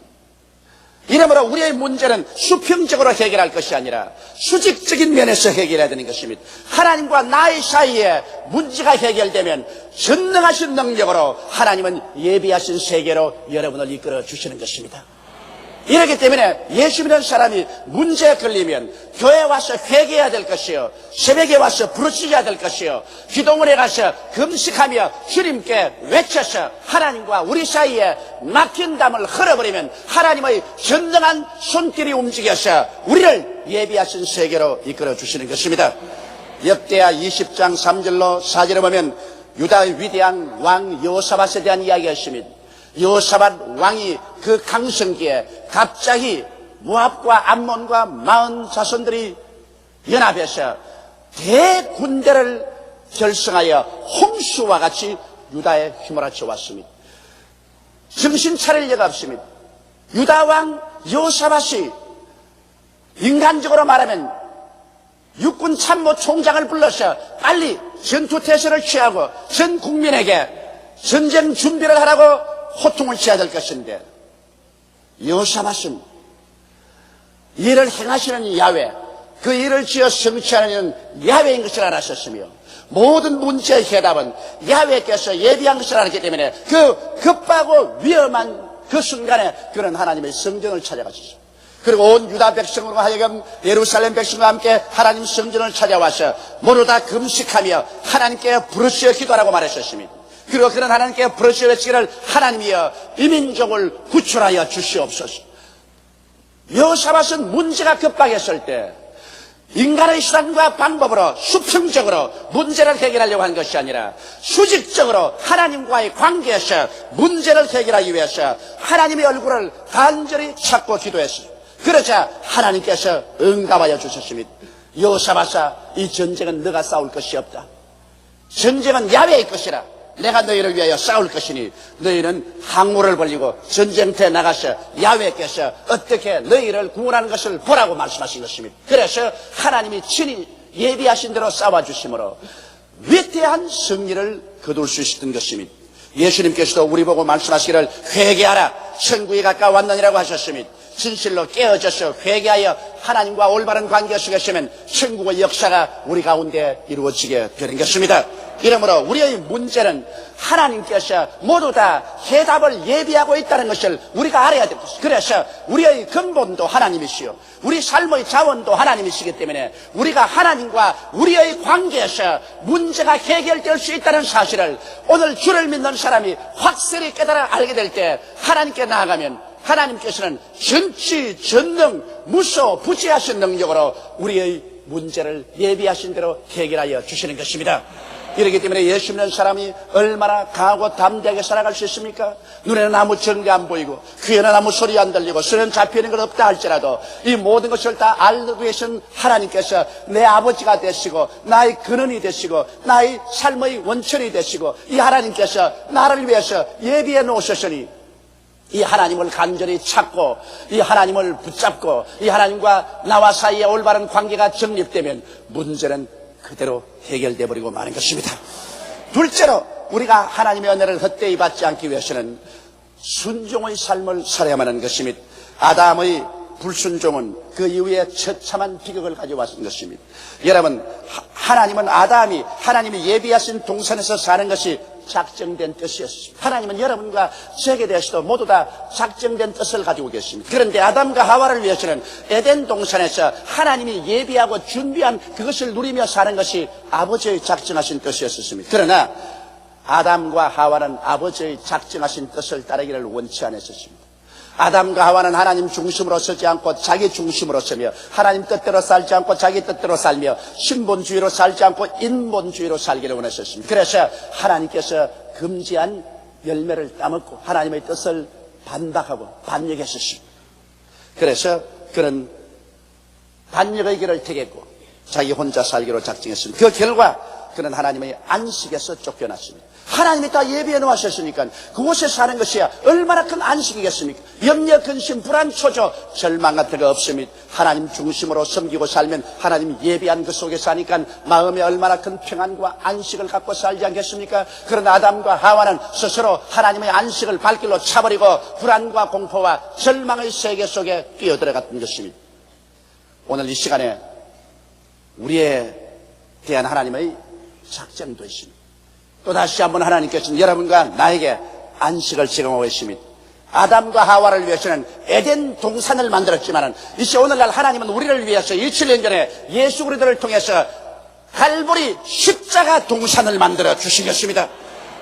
Speaker 2: 이러므로 우리의 문제는 수평적으로 해결할 것이 아니라 수직적인 면에서 해결해야 되는 것입니다. 하나님과 나의 사이에 문제가 해결되면 전능하신 능력으로 하나님은 예비하신 세계로 여러분을 이끌어 주시는 것입니다. 이렇기 때문에 예수 믿는 사람이 문제에 걸리면 교회에 와서 회개해야 될 것이요 새벽에 와서 부르짖어야 될 것이요 기도원에 가서 금식하며 주님께 외쳐서 하나님과 우리 사이에 막힌 담을 흘려버리면 하나님의 전능한 손길이 움직여서 우리를 예비하신 세계로 이끌어 주시는 것입니다. 역대하 20장 3절로 4절에 보면 유다의 위대한 왕 여호사밧에 대한 이야기가 있습니다. 여호사밧 왕이 그 강성기에 갑자기 모압과 암몬과 마흔 자손들이 연합해서 대군대를 결성하여 홍수와 같이 유다에 휘몰아쳐 왔습니다. 정신 차릴 리가 없습니다. 유다 왕 여호사밧이 인간적으로 말하면 육군 참모 총장을 불러서 빨리 전투태세를 취하고 전 국민에게 전쟁 준비를 하라고 호통을 쳐야 될 것인데 여호사밧은 일을 행하시는 야훼, 그 일을 지어 성취하는 야훼인 것을 알았었으며 모든 문제의 해답은 야훼께서 예비한 것을 알았기 때문에 그 급하고 위험한 그 순간에 그는 하나님의 성전을 찾아가셨습니다.
Speaker 1: 그리고 온 유다 백성으로 하여금 예루살렘 백성과 함께 하나님 성전을 찾아와서 모두 다 금식하며 하나님께 부르짖어 기도하라고 말하셨습니다. 그리고 그런 하나님께 부르짖어 외치기를 하나님이여 이 민족을 구출하여 주시옵소서. 여호사밧은 문제가 급박했을 때 인간의 수단과 방법으로 수평적으로 문제를 해결하려고 한 것이 아니라 수직적으로 하나님과의 관계에서 문제를 해결하기 위해서 하나님의 얼굴을 간절히 찾고 기도했어요. 그러자 하나님께서 응답하여 주셨습니다. 여호사밧아, 이 전쟁은 너가 싸울 것이 없다. 전쟁은 야훼의 것이라. 내가 너희를 위하여 싸울 것이니 너희는 항우를 벌리고 전쟁터에 나가서 야훼께서 어떻게 너희를 구원하는 것을 보라고 말씀하신 것입니다. 그래서 하나님이 친히 예비하신 대로 싸워주심으로 위대한 승리를 거둘 수 있었던 것입니다. 예수님께서도 우리 보고 말씀하시기를 회개하라, 천국이 가까웠느니라고 하셨습니다. 진실로 깨어져서 회개하여 하나님과 올바른 관계 속에 있으면 천국의 역사가 우리 가운데 이루어지게 되는 것입니다. 이러므로 우리의 문제는 하나님께서 모두 다 해답을 예비하고 있다는 것을 우리가 알아야 됩니다. 그래서 우리의 근본도 하나님이시요 우리 삶의 자원도 하나님이시기 때문에 우리가 하나님과 우리의 관계에서 문제가 해결될 수 있다는 사실을 오늘 주를 믿는 사람이 확실히 깨달아 알게 될 때 하나님께 나아가면 하나님께서는 전지 전능 무소부지하신 능력으로 우리의 문제를 예비하신 대로 해결하여 주시는 것입니다. 이렇기 때문에 예수 믿는 사람이 얼마나 강하고 담대하게 살아갈 수 있습니까? 눈에는 아무 증거 안 보이고 귀에는 아무 소리 안 들리고 손에는 잡히는 것 없다 할지라도 이 모든 것을 다 알고 계신 하나님께서 내 아버지가 되시고 나의 근원이 되시고 나의 삶의 원천이 되시고 이 하나님께서 나를 위해서 예비해 놓으셨으니 이 하나님을 간절히 찾고 이 하나님을 붙잡고 이 하나님과 나와 사이에 올바른 관계가 정립되면 문제는 그대로 해결돼 버리고 마는 것입니다. 둘째로 우리가 하나님의 은혜를 헛되이 받지 않기 위해서는 순종의 삶을 살아야만 하는 것입니다. 아담의 불순종은 그 이후에 처참한 비극을 가져왔던 것입니다. 여러분, 하나님은 아담이 하나님이 예비하신 동산에서 사는 것이 작정된 뜻이었습니다. 하나님은 여러분과 저에게 대해서도 모두 다 작정된 뜻을 가지고 계십니다. 그런데 아담과 하와를 위해서는 에덴 동산에서 하나님이 예비하고 준비한 그것을 누리며 사는 것이 아버지의 작정하신 뜻이었습니다. 그러나 아담과 하와는 아버지의 작정하신 뜻을 따르기를 원치 않았습니다. 아담과 하와는 하나님 중심으로 서지 않고 자기 중심으로 서며 하나님 뜻대로 살지 않고 자기 뜻대로 살며 신본주의로 살지 않고 인본주의로 살기를 원했었습니다. 그래서 하나님께서 금지한 열매를 따먹고 하나님의 뜻을 반박하고 반역했었습니다. 그래서 그는 반역의 길을 택했고 자기 혼자 살기로 작정했습니다. 그 결과 그는 하나님의 안식에서 쫓겨났습니다. 하나님이 다 예비해 놓으셨으니까 그곳에 사는 것이 얼마나 큰 안식이겠습니까? 염려, 근심, 불안, 초조, 절망 같은 거 없습니다. 하나님 중심으로 섬기고 살면 하나님 예비한 그 속에 사니까 마음에 얼마나 큰 평안과 안식을 갖고 살지 않겠습니까? 그러나 아담과 하와는 스스로 하나님의 안식을 발길로 차버리고 불안과 공포와 절망의 세계 속에 뛰어들어갔던 것입니다. 오늘 이 시간에 우리에 대한 하나님의 작정도 있습니다. 또다시 한번 하나님께서는 여러분과 나에게 안식을 제공하고 있습니다. 아담과 하와를 위해서는 에덴 동산을 만들었지만 이제 오늘날 하나님은 우리를 위해서 2000년 전에 예수 그리스도를 통해서 갈보리 십자가 동산을 만들어 주신 것입니다.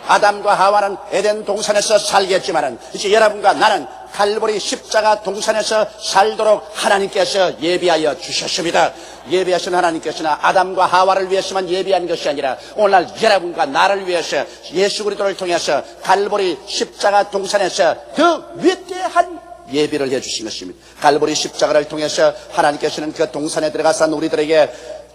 Speaker 1: 아담과 하와는 에덴 동산에서 살겠지만 이제 여러분과 나는 갈보리 십자가 동산에서 살도록 하나님께서 예비하여 주셨습니다. 예비하신 하나님께서는 아담과 하와를 위해서만 예비한 것이 아니라 오늘날 여러분과 나를 위해서 예수 그리스도를 통해서 갈보리 십자가 동산에서 그 위대한 예비를 해주신 것입니다. 갈보리 십자가를 통해서 하나님께서는 그 동산에 들어가서 우리들에게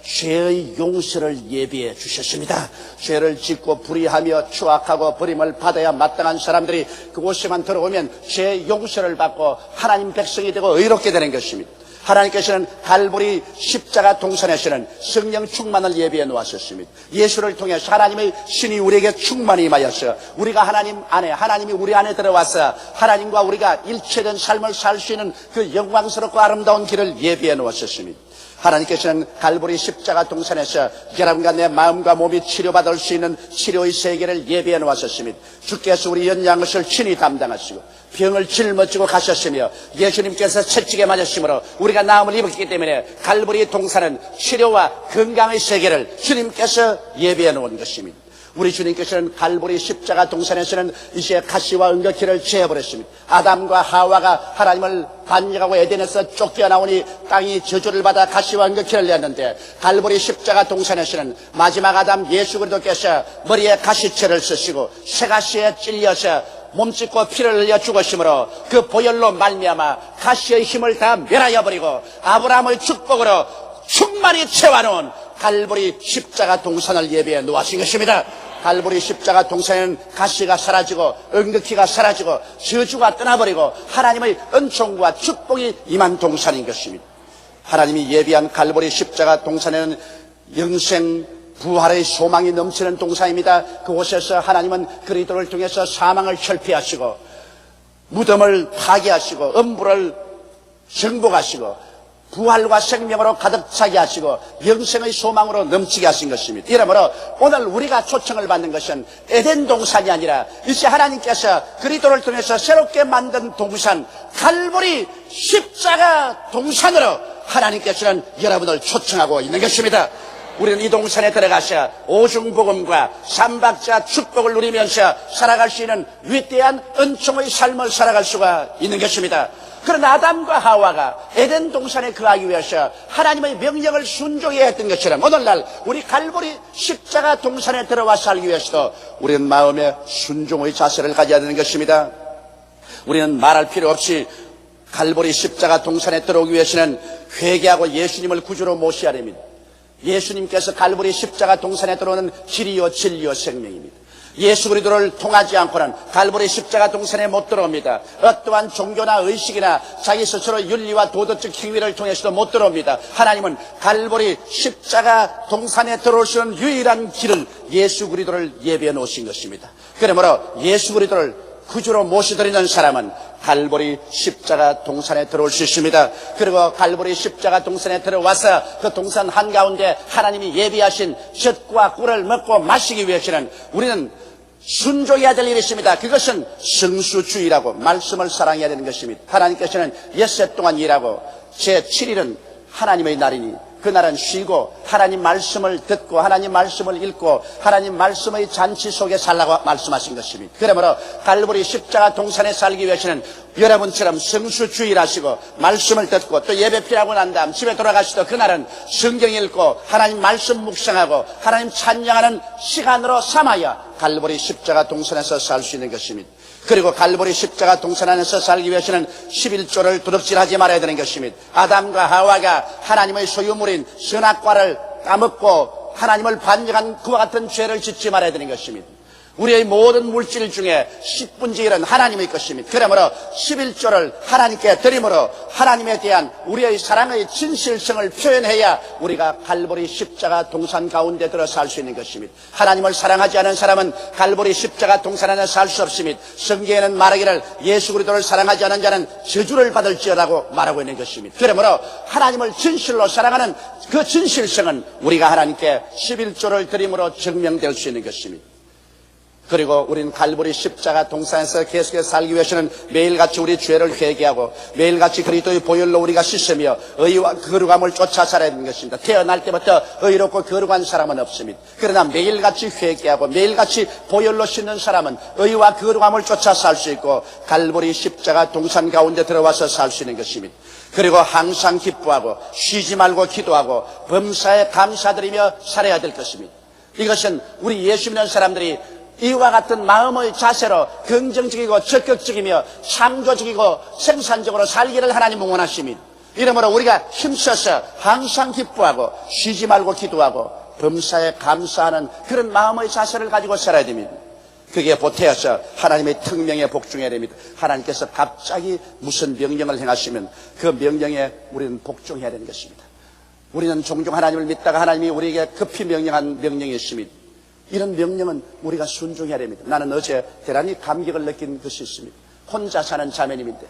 Speaker 1: 죄의 용서를 예비해 주셨습니다. 죄를 짓고 불의하며 추악하고 버림을 받아야 마땅한 사람들이 그곳에만 들어오면 죄의 용서를 받고 하나님 백성이 되고 의롭게 되는 것입니다. 하나님께서는 갈보리 십자가 동산에서는 성령 충만을 예비해 놓으셨습니다. 예수를 통해서 하나님의 신이 우리에게 충만히 임하여서 우리가 하나님 안에, 하나님이 우리 안에 들어와서 하나님과 우리가 일체된 삶을 살 수 있는 그 영광스럽고 아름다운 길을 예비해 놓으셨습니다.
Speaker 2: 하나님께서는 갈보리 십자가 동산에서 여러분과 내 마음과 몸이 치료받을 수 있는 치료의 세계를 예비해 놓았었습니다. 주께서 우리 연약한 것을 친히 담당하시고 병을 짊어지고 가셨으며 예수님께서 채찍에 맞으심으로 우리가 나음을 입었기 때문에 갈보리 동산은 치료와 건강의 세계를 주님께서 예비해 놓은 것입니다. 우리 주님께서는 갈보리 십자가 동산에서는 이제 가시와 은거키를 제어버렸습니다. 아담과 하와가 하나님을 반역하고 에덴에서 쫓겨나오니 땅이 저주를 받아 가시와 은거키를 냈는데 갈보리 십자가 동산에서는 마지막 아담 예수 그리스도께서 머리에 가시채를 쓰시고 쇠가시에 찔려서 몸짓고 피를 흘려 죽으심으로 그 보혈로 말미암아 가시의 힘을 다 멸하여 버리고 아브라함의 축복으로 충만히 채워놓은 갈보리 십자가 동산을 예비해 놓으신 것입니다. 갈보리 십자가 동산에는 가시가 사라지고 은극기가 사라지고 저주가 떠나버리고 하나님의 은총과 축복이 임한 동산인 것입니다. 하나님이 예비한 갈보리 십자가 동산에는 영생 부활의 소망이 넘치는 동산입니다. 그곳에서 하나님은 그리스도를 통해서 사망을 철폐하시고 무덤을 파괴하시고 음부를 정복하시고 부활과 생명으로 가득 차게 하시고 영생의 소망으로 넘치게 하신 것입니다. 이러므로 오늘 우리가 초청을 받는 것은 에덴 동산이 아니라 이제 하나님께서 그리스도를 통해서 새롭게 만든 동산 갈보리 십자가 동산으로 하나님께서는 여러분을 초청하고 있는 것입니다. 우리는 이 동산에 들어가서 오중복음과 삼박자 축복을 누리면서 살아갈 수 있는 위대한 은총의 삶을 살아갈 수가 있는 것입니다. 그러나 아담과 하와가 에덴 동산에 거하기 위해서 하나님의 명령을 순종해야 했던 것처럼 오늘날 우리 갈보리 십자가 동산에 들어와 살기 위해서도 우리는 마음의 순종의 자세를 가져야 되는 것입니다. 우리는 말할 필요 없이 갈보리 십자가 동산에 들어오기 위해서는 회개하고 예수님을 구주로 모셔야 됩니다. 예수님께서 갈보리 십자가 동산에 들어오는 길이요 진리요 생명입니다. 예수 그리스도를 통하지 않고는 갈보리 십자가 동산에 못 들어옵니다. 어떠한 종교나 의식이나 자기 스스로 윤리와 도덕적 행위를 통해서도 못 들어옵니다. 하나님은 갈보리 십자가 동산에 들어올 수 있는 유일한 길을 예수 그리스도를 예비해 놓으신 것입니다. 그러므로 예수 그리스도를 구주로 모셔드리는 사람은 갈보리 십자가 동산에 들어올 수 있습니다. 그리고 갈보리 십자가 동산에 들어와서 그 동산 한가운데 하나님이 예비하신 젖과 꿀을 먹고 마시기 위해서는 우리는 순종해야 될 일이 있습니다. 그것은 성수주의라고 말씀을 사랑해야 되는 것입니다. 하나님께서는 엿새 동안 일하고 제7일은 하나님의 날이니 그날은 쉬고 하나님 말씀을 듣고 하나님 말씀을 읽고 하나님 말씀의 잔치 속에 살라고 말씀하신 것입니다. 그러므로 갈보리 십자가 동산에 살기 위해서는 여러분처럼 성수주의를 하시고 말씀을 듣고 또 예배 피하고 난 다음 집에 돌아가시도 그날은 성경 읽고 하나님 말씀 묵상하고 하나님 찬양하는 시간으로 삼아야 갈보리 십자가 동산에서 살 수 있는 것입니다. 그리고 갈보리 십자가 동산 안에서 살기 위해서는 11조를 두둑질하지 말아야 되는 것입니다. 아담과 하와가 하나님의 소유물인 선악과를 까먹고 하나님을 반역한 그와 같은 죄를 짓지 말아야 되는 것입니다. 우리의 모든 물질 중에 10분의 1은 하나님의 것입니다. 그러므로 11조를 하나님께 드림으로 하나님에 대한 우리의 사랑의 진실성을 표현해야 우리가 갈보리 십자가 동산 가운데 들어 살 수 있는 것입니다. 하나님을 사랑하지 않은 사람은 갈보리 십자가 동산 안에 살 수 없습니다. 성경에는 말하기를 예수 그리스도를 사랑하지 않은 자는 저주를 받을지어라고 말하고 있는 것입니다. 그러므로 하나님을 진실로 사랑하는 그 진실성은 우리가 하나님께 11조를 드림으로 증명될 수 있는 것입니다. 그리고 우리는 갈보리 십자가 동산에서 계속해서 살기 위해서는 매일같이 우리 죄를 회개하고 매일같이 그리스도의 보혈로 우리가 씻으며 의와 거룩함을 쫓아 살아야 되는 것입니다. 태어날 때부터 의롭고 거룩한 사람은 없습니다. 그러나 매일같이 회개하고 매일같이 보혈로 씻는 사람은 의와 거룩함을 쫓아 살 수 있고 갈보리 십자가 동산 가운데 들어와서 살 수 있는 것입니다. 그리고 항상 기뻐하고 쉬지 말고 기도하고 범사에 감사드리며 살아야 될 것입니다. 이것은 우리 예수 믿는 사람들이 이와 같은 마음의 자세로 긍정적이고 적극적이며 창조적이고 생산적으로 살기를 하나님 원하십니다. 이러므로 우리가 힘써서 항상 기뻐하고 쉬지 말고 기도하고 범사에 감사하는 그런 마음의 자세를 가지고 살아야 됩니다. 그게 보태어서 하나님의 특명에 복종해야 됩니다. 하나님께서 갑자기 무슨 명령을 행하시면 그 명령에 우리는 복종해야 되는 것입니다. 우리는 종종 하나님을 믿다가 하나님이 우리에게 급히 명령한 명령이 있습니다. 이런 명령은 우리가 순종해야 됩니다. 나는 어제 대단히 감격을 느낀 것이 있습니다. 혼자 사는 자매님인데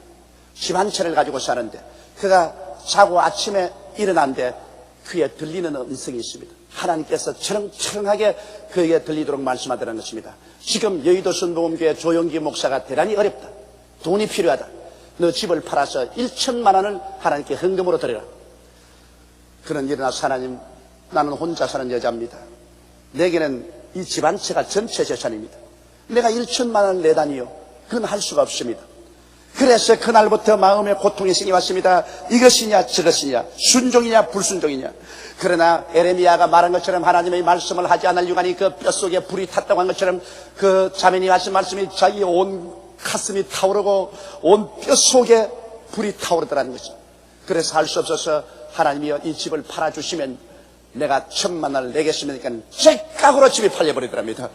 Speaker 2: 집 한 채를 가지고 사는데 그가 자고 아침에 일어났는데 귀에 들리는 음성이 있습니다. 하나님께서 철렁철렁하게 그에게 들리도록 말씀하더라는 것입니다. 지금 여의도 순복음교회 조용기 목사가 대단히 어렵다. 돈이 필요하다. 너 집을 팔아서 1천만 원을 하나님께 헌금으로 드려라. 그는 일어나서 하나님, 나는 혼자 사는 여자입니다. 내게는 이 집 한 채가 전체 재산입니다. 내가 1천만 원을 내다니요. 그건 할 수가 없습니다. 그래서 그날부터 마음에 고통이 생겨 왔습니다. 이것이냐 저것이냐, 순종이냐 불순종이냐. 그러나 에레미야가 말한 것처럼 하나님의 말씀을 하지 않을 유간이 그 뼛속에 불이 탔다고 한 것처럼 그 자매님이 하신 말씀이 자기 온 가슴이 타오르고 온 뼛속에 불이 타오르더라는 것입니다. 그래서 할 수 없어서 하나님이여 이 집을 팔아주시면 내가 1,000만 원을 내겠습니까? 제깍으로 집이 팔려버리더랍니다.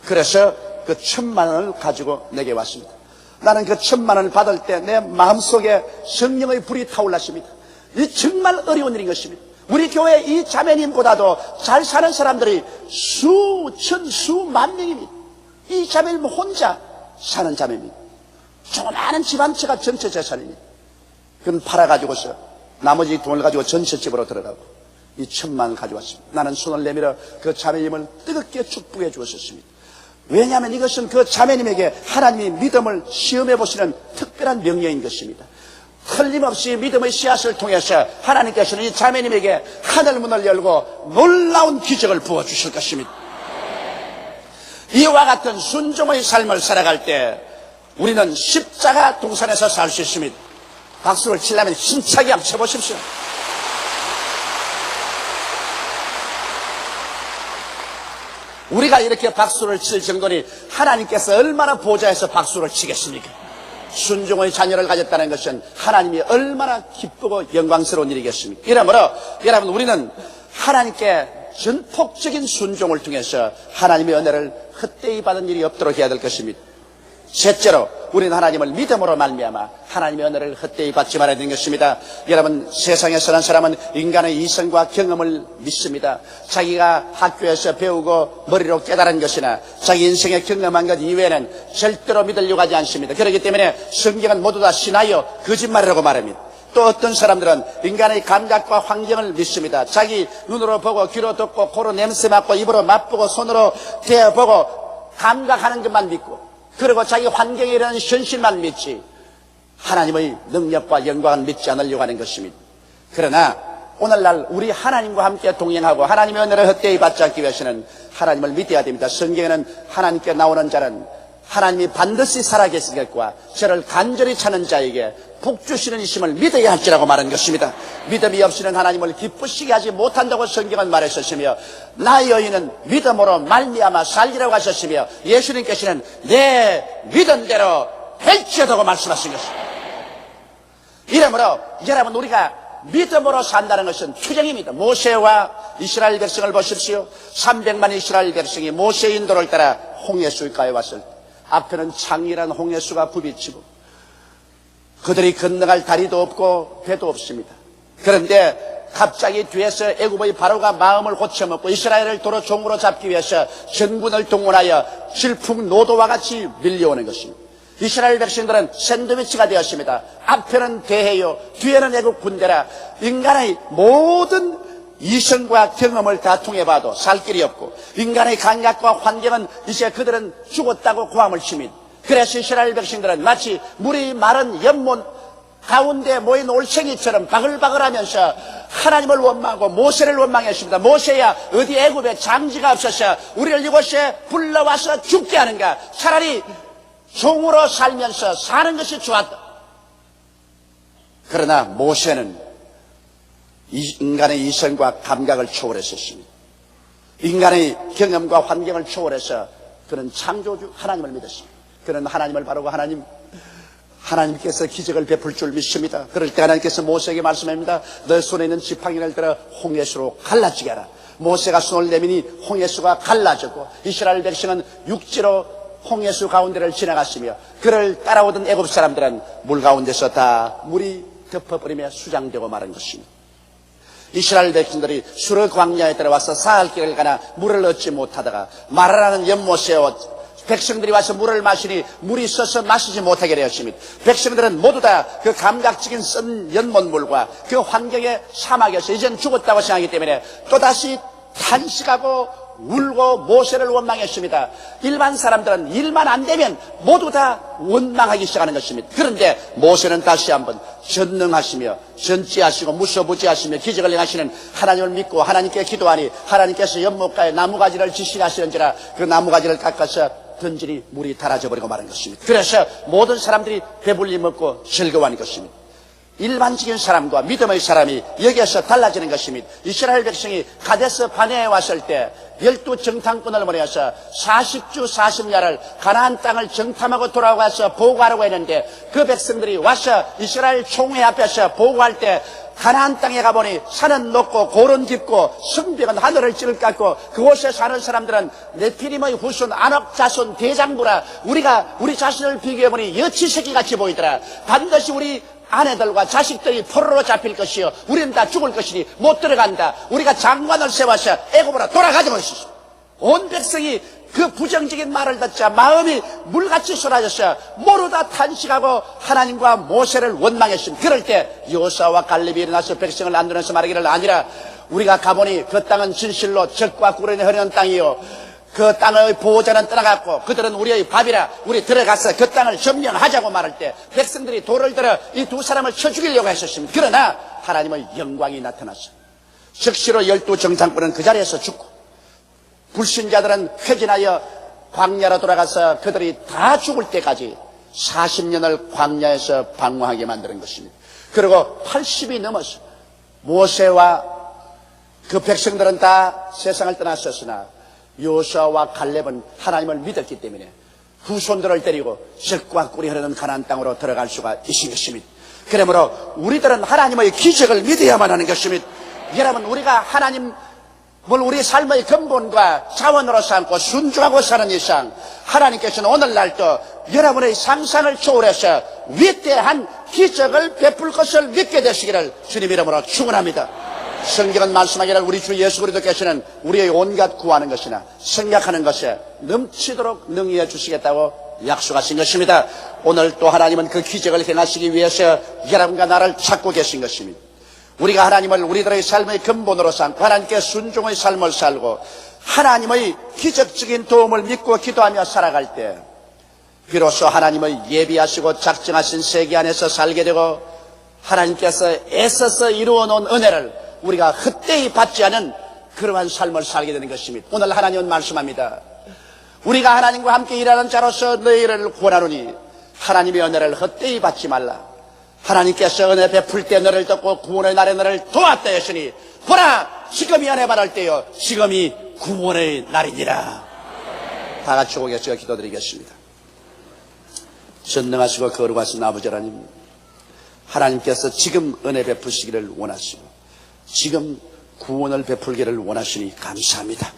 Speaker 2: 그래서 그 1,000만 원을 가지고 내게 왔습니다. 나는 그 1,000만 원을 받을 때 내 마음속에 성령의 불이 타올랐습니다. 이 정말 어려운 일인 것입니다. 우리 교회 이 자매님보다도 잘 사는 사람들이 수천, 수만 명입니다. 이 자매님 혼자 사는 자매입니다. 조그마한 집 한 채가 전체 재산입니다. 그건 팔아가지고서 나머지 돈을 가지고 전체 집으로 들어가고 이 1,000만 원을 가져왔습니다. 나는 손을 내밀어 그 자매님을 뜨겁게 축복해 주었습니다. 왜냐하면 이것은 그 자매님에게 하나님이 믿음을 시험해 보시는 특별한 명령인 것입니다. 틀림없이 믿음의 씨앗을 통해서 하나님께서는 이 자매님에게 하늘문을 열고 놀라운 기적을 부어주실 것입니다. 이와 같은 순종의 삶을 살아갈 때 우리는 십자가 동산에서 살 수 있습니다. 박수를 치려면 힘차게 한번 쳐보십시오. 우리가 이렇게 박수를 칠 정도니 하나님께서 얼마나 보좌해서 박수를 치겠습니까? 순종의 자녀를 가졌다는 것은 하나님이 얼마나 기쁘고 영광스러운 일이겠습니까? 이러므로 여러분 우리는 하나님께 전폭적인 순종을 통해서 하나님의 은혜를 헛되이 받은 일이 없도록 해야 될 것입니다. 셋째로 우리는 하나님을 믿음으로 말미암아 하나님의 은혜를 헛되이 받지 말아야 되는 것입니다. 여러분 세상에 사는 사람은 인간의 이성과 경험을 믿습니다. 자기가 학교에서 배우고 머리로 깨달은 것이나 자기 인생에 경험한 것 이외에는 절대로 믿으려고 하지 않습니다. 그렇기 때문에 성경은 모두 다 신하여 거짓말이라고 말합니다. 또 어떤 사람들은 인간의 감각과 환경을 믿습니다. 자기 눈으로 보고 귀로 듣고 코로 냄새 맡고 입으로 맛보고 손으로 대어보고 감각하는 것만 믿고 그리고 자기 환경에 일어나는 현실만 믿지 하나님의 능력과 영광을 믿지 않으려고 하는 것입니다. 그러나 오늘날 우리 하나님과 함께 동행하고 하나님의 은혜를 헛되이 받지 않기 위해서는 하나님을 믿어야 됩니다. 성경에는 하나님께 나오는 자는 하나님이 반드시 살아계신 것과 저를 간절히 찾는 자에게 복 주시는 이심을 믿어야 할지라고 말한 것입니다. 믿음이 없이는 하나님을 기쁘시게 하지 못한다고 성경은 말했었으며 나의 여인은 믿음으로 말미암아 살리라고 하셨으며 예수님께서는 내 믿은 대로 할지어다고 말씀하신 것입니다. 이러므로 여러분 우리가 믿음으로 산다는 것은 투쟁입니다. 모세와 이스라엘 백성을 보십시오. 300만 이스라엘 백성이 모세의 인도를 따라 홍해수가에 왔을 때 앞에는 창이란 홍해수가 부비치고 그들이 건너갈 다리도 없고 배도 없습니다. 그런데 갑자기 뒤에서 애굽의 바로가 마음을 고쳐먹고 이스라엘을 도로 종으로 잡기 위해서 전군을 동원하여 질풍노도와 같이 밀려오는 것입니다. 이스라엘 백성들은 샌드위치가 되었습니다. 앞에는 대해요, 뒤에는 애굽 군대라. 인간의 모든 이성과 경험을 다 통해봐도 살 길이 없고 인간의 감각과 환경은 이제 그들은 죽었다고 고함을 칩니다. 그래서 이스라엘 백성들은 마치 물이 마른 연못 가운데 모인 올챙이처럼 바글바글하면서 하나님을 원망하고 모세를 원망했습니다. 모세야 어디 애굽에 장지가 없어서 우리를 이곳에 불러와서 죽게 하는가? 차라리 종으로 살면서 사는 것이 좋았다. 그러나 모세는 인간의 이성과 감각을 초월했었습니다. 인간의 경험과 환경을 초월해서 그는 창조주 하나님을 믿었습니다. 그는 하나님을 바라고 하나님께서 기적을 베풀 줄 믿습니다. 그럴 때 하나님께서 모세에게 말씀합니다. 너 손에 있는 지팡이를 들어 홍해수로 갈라지게 하라. 모세가 손을 내미니 홍해수가 갈라졌고 이스라엘 백성은 육지로 홍해수 가운데를 지나갔으며 그를 따라오던 애굽 사람들은 물 가운데서 다 물이 덮어버리며 수장되고 마른 것입니다. 이스라엘 백성들이 수르 광야에 들어와서 사흘 길을 가나 물을 얻지 못하다가 마라라는 연못에 백성들이 와서 물을 마시니 물이 써서 마시지 못하게 되었습니다. 백성들은 모두 다 그 감각적인 쓴 연못물과 그 환경의 사막에서 이젠 죽었다고 생각하기 때문에 또다시 탄식하고 울고 모세를 원망했습니다. 일반 사람들은 일만 안 되면 모두 다 원망하기 시작하는 것입니다. 그런데 모세는 다시 한번 전능하시며 전지하시고 무소부지하시며 기적을 행하시는 하나님을 믿고 하나님께 기도하니 하나님께서 연못가에 나무가지를 지시하시는지라 그 나무가지를 깎아서 던지니 물이 닳아져 버리고 마는 것입니다. 그래서 모든 사람들이 배불리 먹고 즐거워하는 것입니다. 일반적인 사람과 믿음의 사람이 여기에서 달라지는 것입니다. 이스라엘 백성이 가데스 바네에 왔을 때 12정탐꾼을 보내서 40주 40야를 가나안 땅을 정탐하고 돌아와서 보고하라고 했는데 그 백성들이 와서 이스라엘 총회 앞에서 보고할 때 가나안 땅에 가보니 산은 높고 고른 깊고 성벽은 하늘을 찌를 깎고 그곳에 사는 사람들은 네피림의 후손 아녹 자손 대장부라 우리가 우리 자신을 비교해보니 여치새끼같이 보이더라. 반드시 우리 아내들과 자식들이 포로로 잡힐 것이요 우리는 다 죽을 것이니 못 들어간다. 우리가 장관을 세워서 애굽으로 돌아가자 것이죠. 온 백성이 그 부정적인 말을 듣자 마음이 물같이 쏟아져서 모두 다 탄식하고 하나님과 모세를 원망했습니다. 그럴 때 여호수아와 갈렙이 일어나서 백성을 안두면서 말하기를 아니라 우리가 가보니 그 땅은 진실로 젖과 꿀이 흐르는 땅이요 그 땅의 보호자는 떠나갔고 그들은 우리의 밥이라 우리 들어가서 그 땅을 점령하자고 말할 때 백성들이 돌을 들어 이 두 사람을 쳐 죽이려고 했었습니다. 그러나 하나님의 영광이 나타났어요. 즉시로 12정탐꾼은 그 자리에서 죽고 불신자들은 회진하여 광야로 돌아가서 그들이 다 죽을 때까지 40년을 광야에서 방황하게 만드는 것입니다. 그리고 80이 넘어서 모세와 그 백성들은 다 세상을 떠났었으나 여호수아와 갈렙은 하나님을 믿었기 때문에 후손들을 데리고 젖과 꿀이 흐르는 가나안 땅으로 들어갈 수가 있는 것입니다. 그러므로 우리들은 하나님의 기적을 믿어야만 하는 것입니다. 여러분 우리가 하나님을 우리 삶의 근본과 자원으로 삼고 순종하고 사는 이상 하나님께서는 오늘날도 여러분의 상상을 초월해서 위대한 기적을 베풀 것을 믿게 되시기를 주님 이름으로 축원합니다. 성경은 말씀하기를 우리 주 예수 그리스도께서는 우리의 온갖 구하는 것이나 생각하는 것에 넘치도록 능히해 주시겠다고 약속하신 것입니다. 오늘 또 하나님은 그 기적을 행하시기 위해서 여러분과 나를 찾고 계신 것입니다. 우리가 하나님을 우리들의 삶의 근본으로 삼고 하나님께 순종의 삶을 살고 하나님의 기적적인 도움을 믿고 기도하며 살아갈 때 비로소 하나님의 예비하시고 작정하신 세계 안에서 살게 되고 하나님께서 애써서 이루어 놓은 은혜를 우리가 헛되이 받지 않은 그러한 삶을 살게 되는 것입니다. 오늘 하나님은 말씀합니다. 우리가 하나님과 함께 일하는 자로서 너희를 구원하노니 하나님의 은혜를 헛되이 받지 말라. 하나님께서 은혜 베풀 때 너를 돕고 구원의 날에 너를 도왔다 했으니 보라 지금이 은혜 받을 때요 지금이 구원의 날이니라. 다 같이 오고 계시고 기도드리겠습니다. 전능하시고 거룩하신 아버지 하나님, 하나님께서 지금 은혜 베푸시기를 원하시고 지금 구원을 베풀기를 원하시니 감사합니다.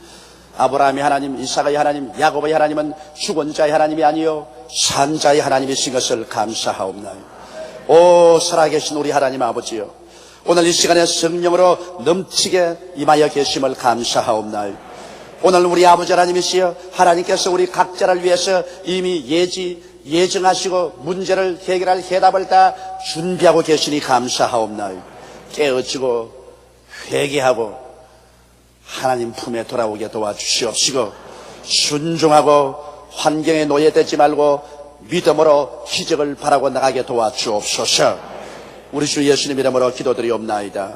Speaker 2: 아브라함의 하나님, 이삭의 하나님, 야곱의 하나님은 죽은 자의 하나님이 아니요 산 자의 하나님이신 것을 감사하옵나요. 오 살아계신 우리 하나님 아버지요, 오늘 이 시간에 성령으로 넘치게 임하여 계심을 감사하옵나요. 오늘 우리 아버지 하나님이시여 하나님께서 우리 각자를 위해서 이미 예정하시고 문제를 해결할 해답을 다 준비하고 계시니 감사하옵나요. 깨어지고 회개하고 하나님 품에 돌아오게 도와주시옵시고 순종하고 환경에 노예되지 말고 믿음으로 기적을 바라고 나가게 도와주옵소서. 우리 주 예수님 이름으로 기도드리옵나이다.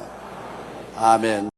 Speaker 2: 아멘.